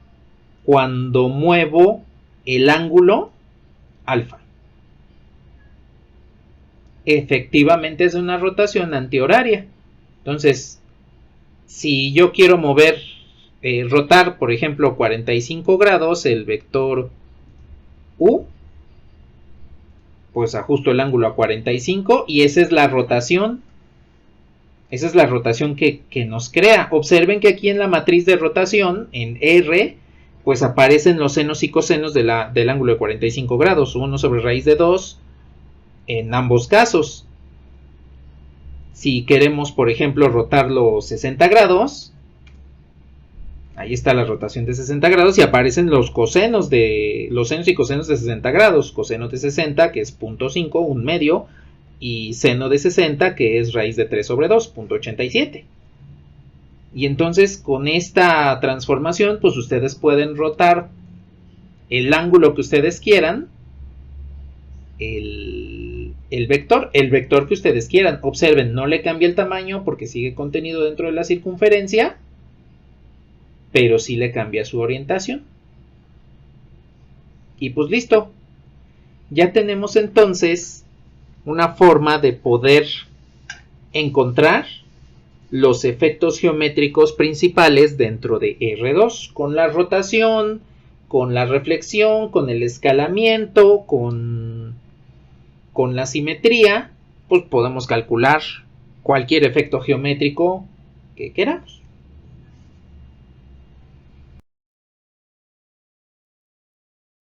S1: cuando muevo el ángulo alfa. Efectivamente es una rotación antihoraria. Entonces, si yo quiero rotar, por ejemplo, 45 grados el vector U, pues ajusto el ángulo a 45 y esa es la rotación. Esa es la rotación que nos crea. Observen que aquí en la matriz de rotación, en R, pues aparecen los senos y cosenos del ángulo de 45 grados, 1 sobre raíz de 2 en ambos casos. Si queremos, por ejemplo, rotarlo 60 grados, ahí está la rotación de 60 grados y aparecen los senos y cosenos de 60 grados. Coseno de 60, que es 0.5, un medio, y seno de 60, que es raíz de 3 sobre 2, 0.87. Y entonces con esta transformación, pues ustedes pueden rotar el ángulo que ustedes quieran, el vector que ustedes quieran. Observen, no le cambia el tamaño porque sigue contenido dentro de la circunferencia, pero sí le cambia su orientación. Y pues listo. Ya tenemos entonces una forma de poder encontrar los efectos geométricos principales dentro de R2, con la rotación, con la reflexión, con el escalamiento, con la simetría, pues podemos calcular cualquier efecto geométrico que queramos.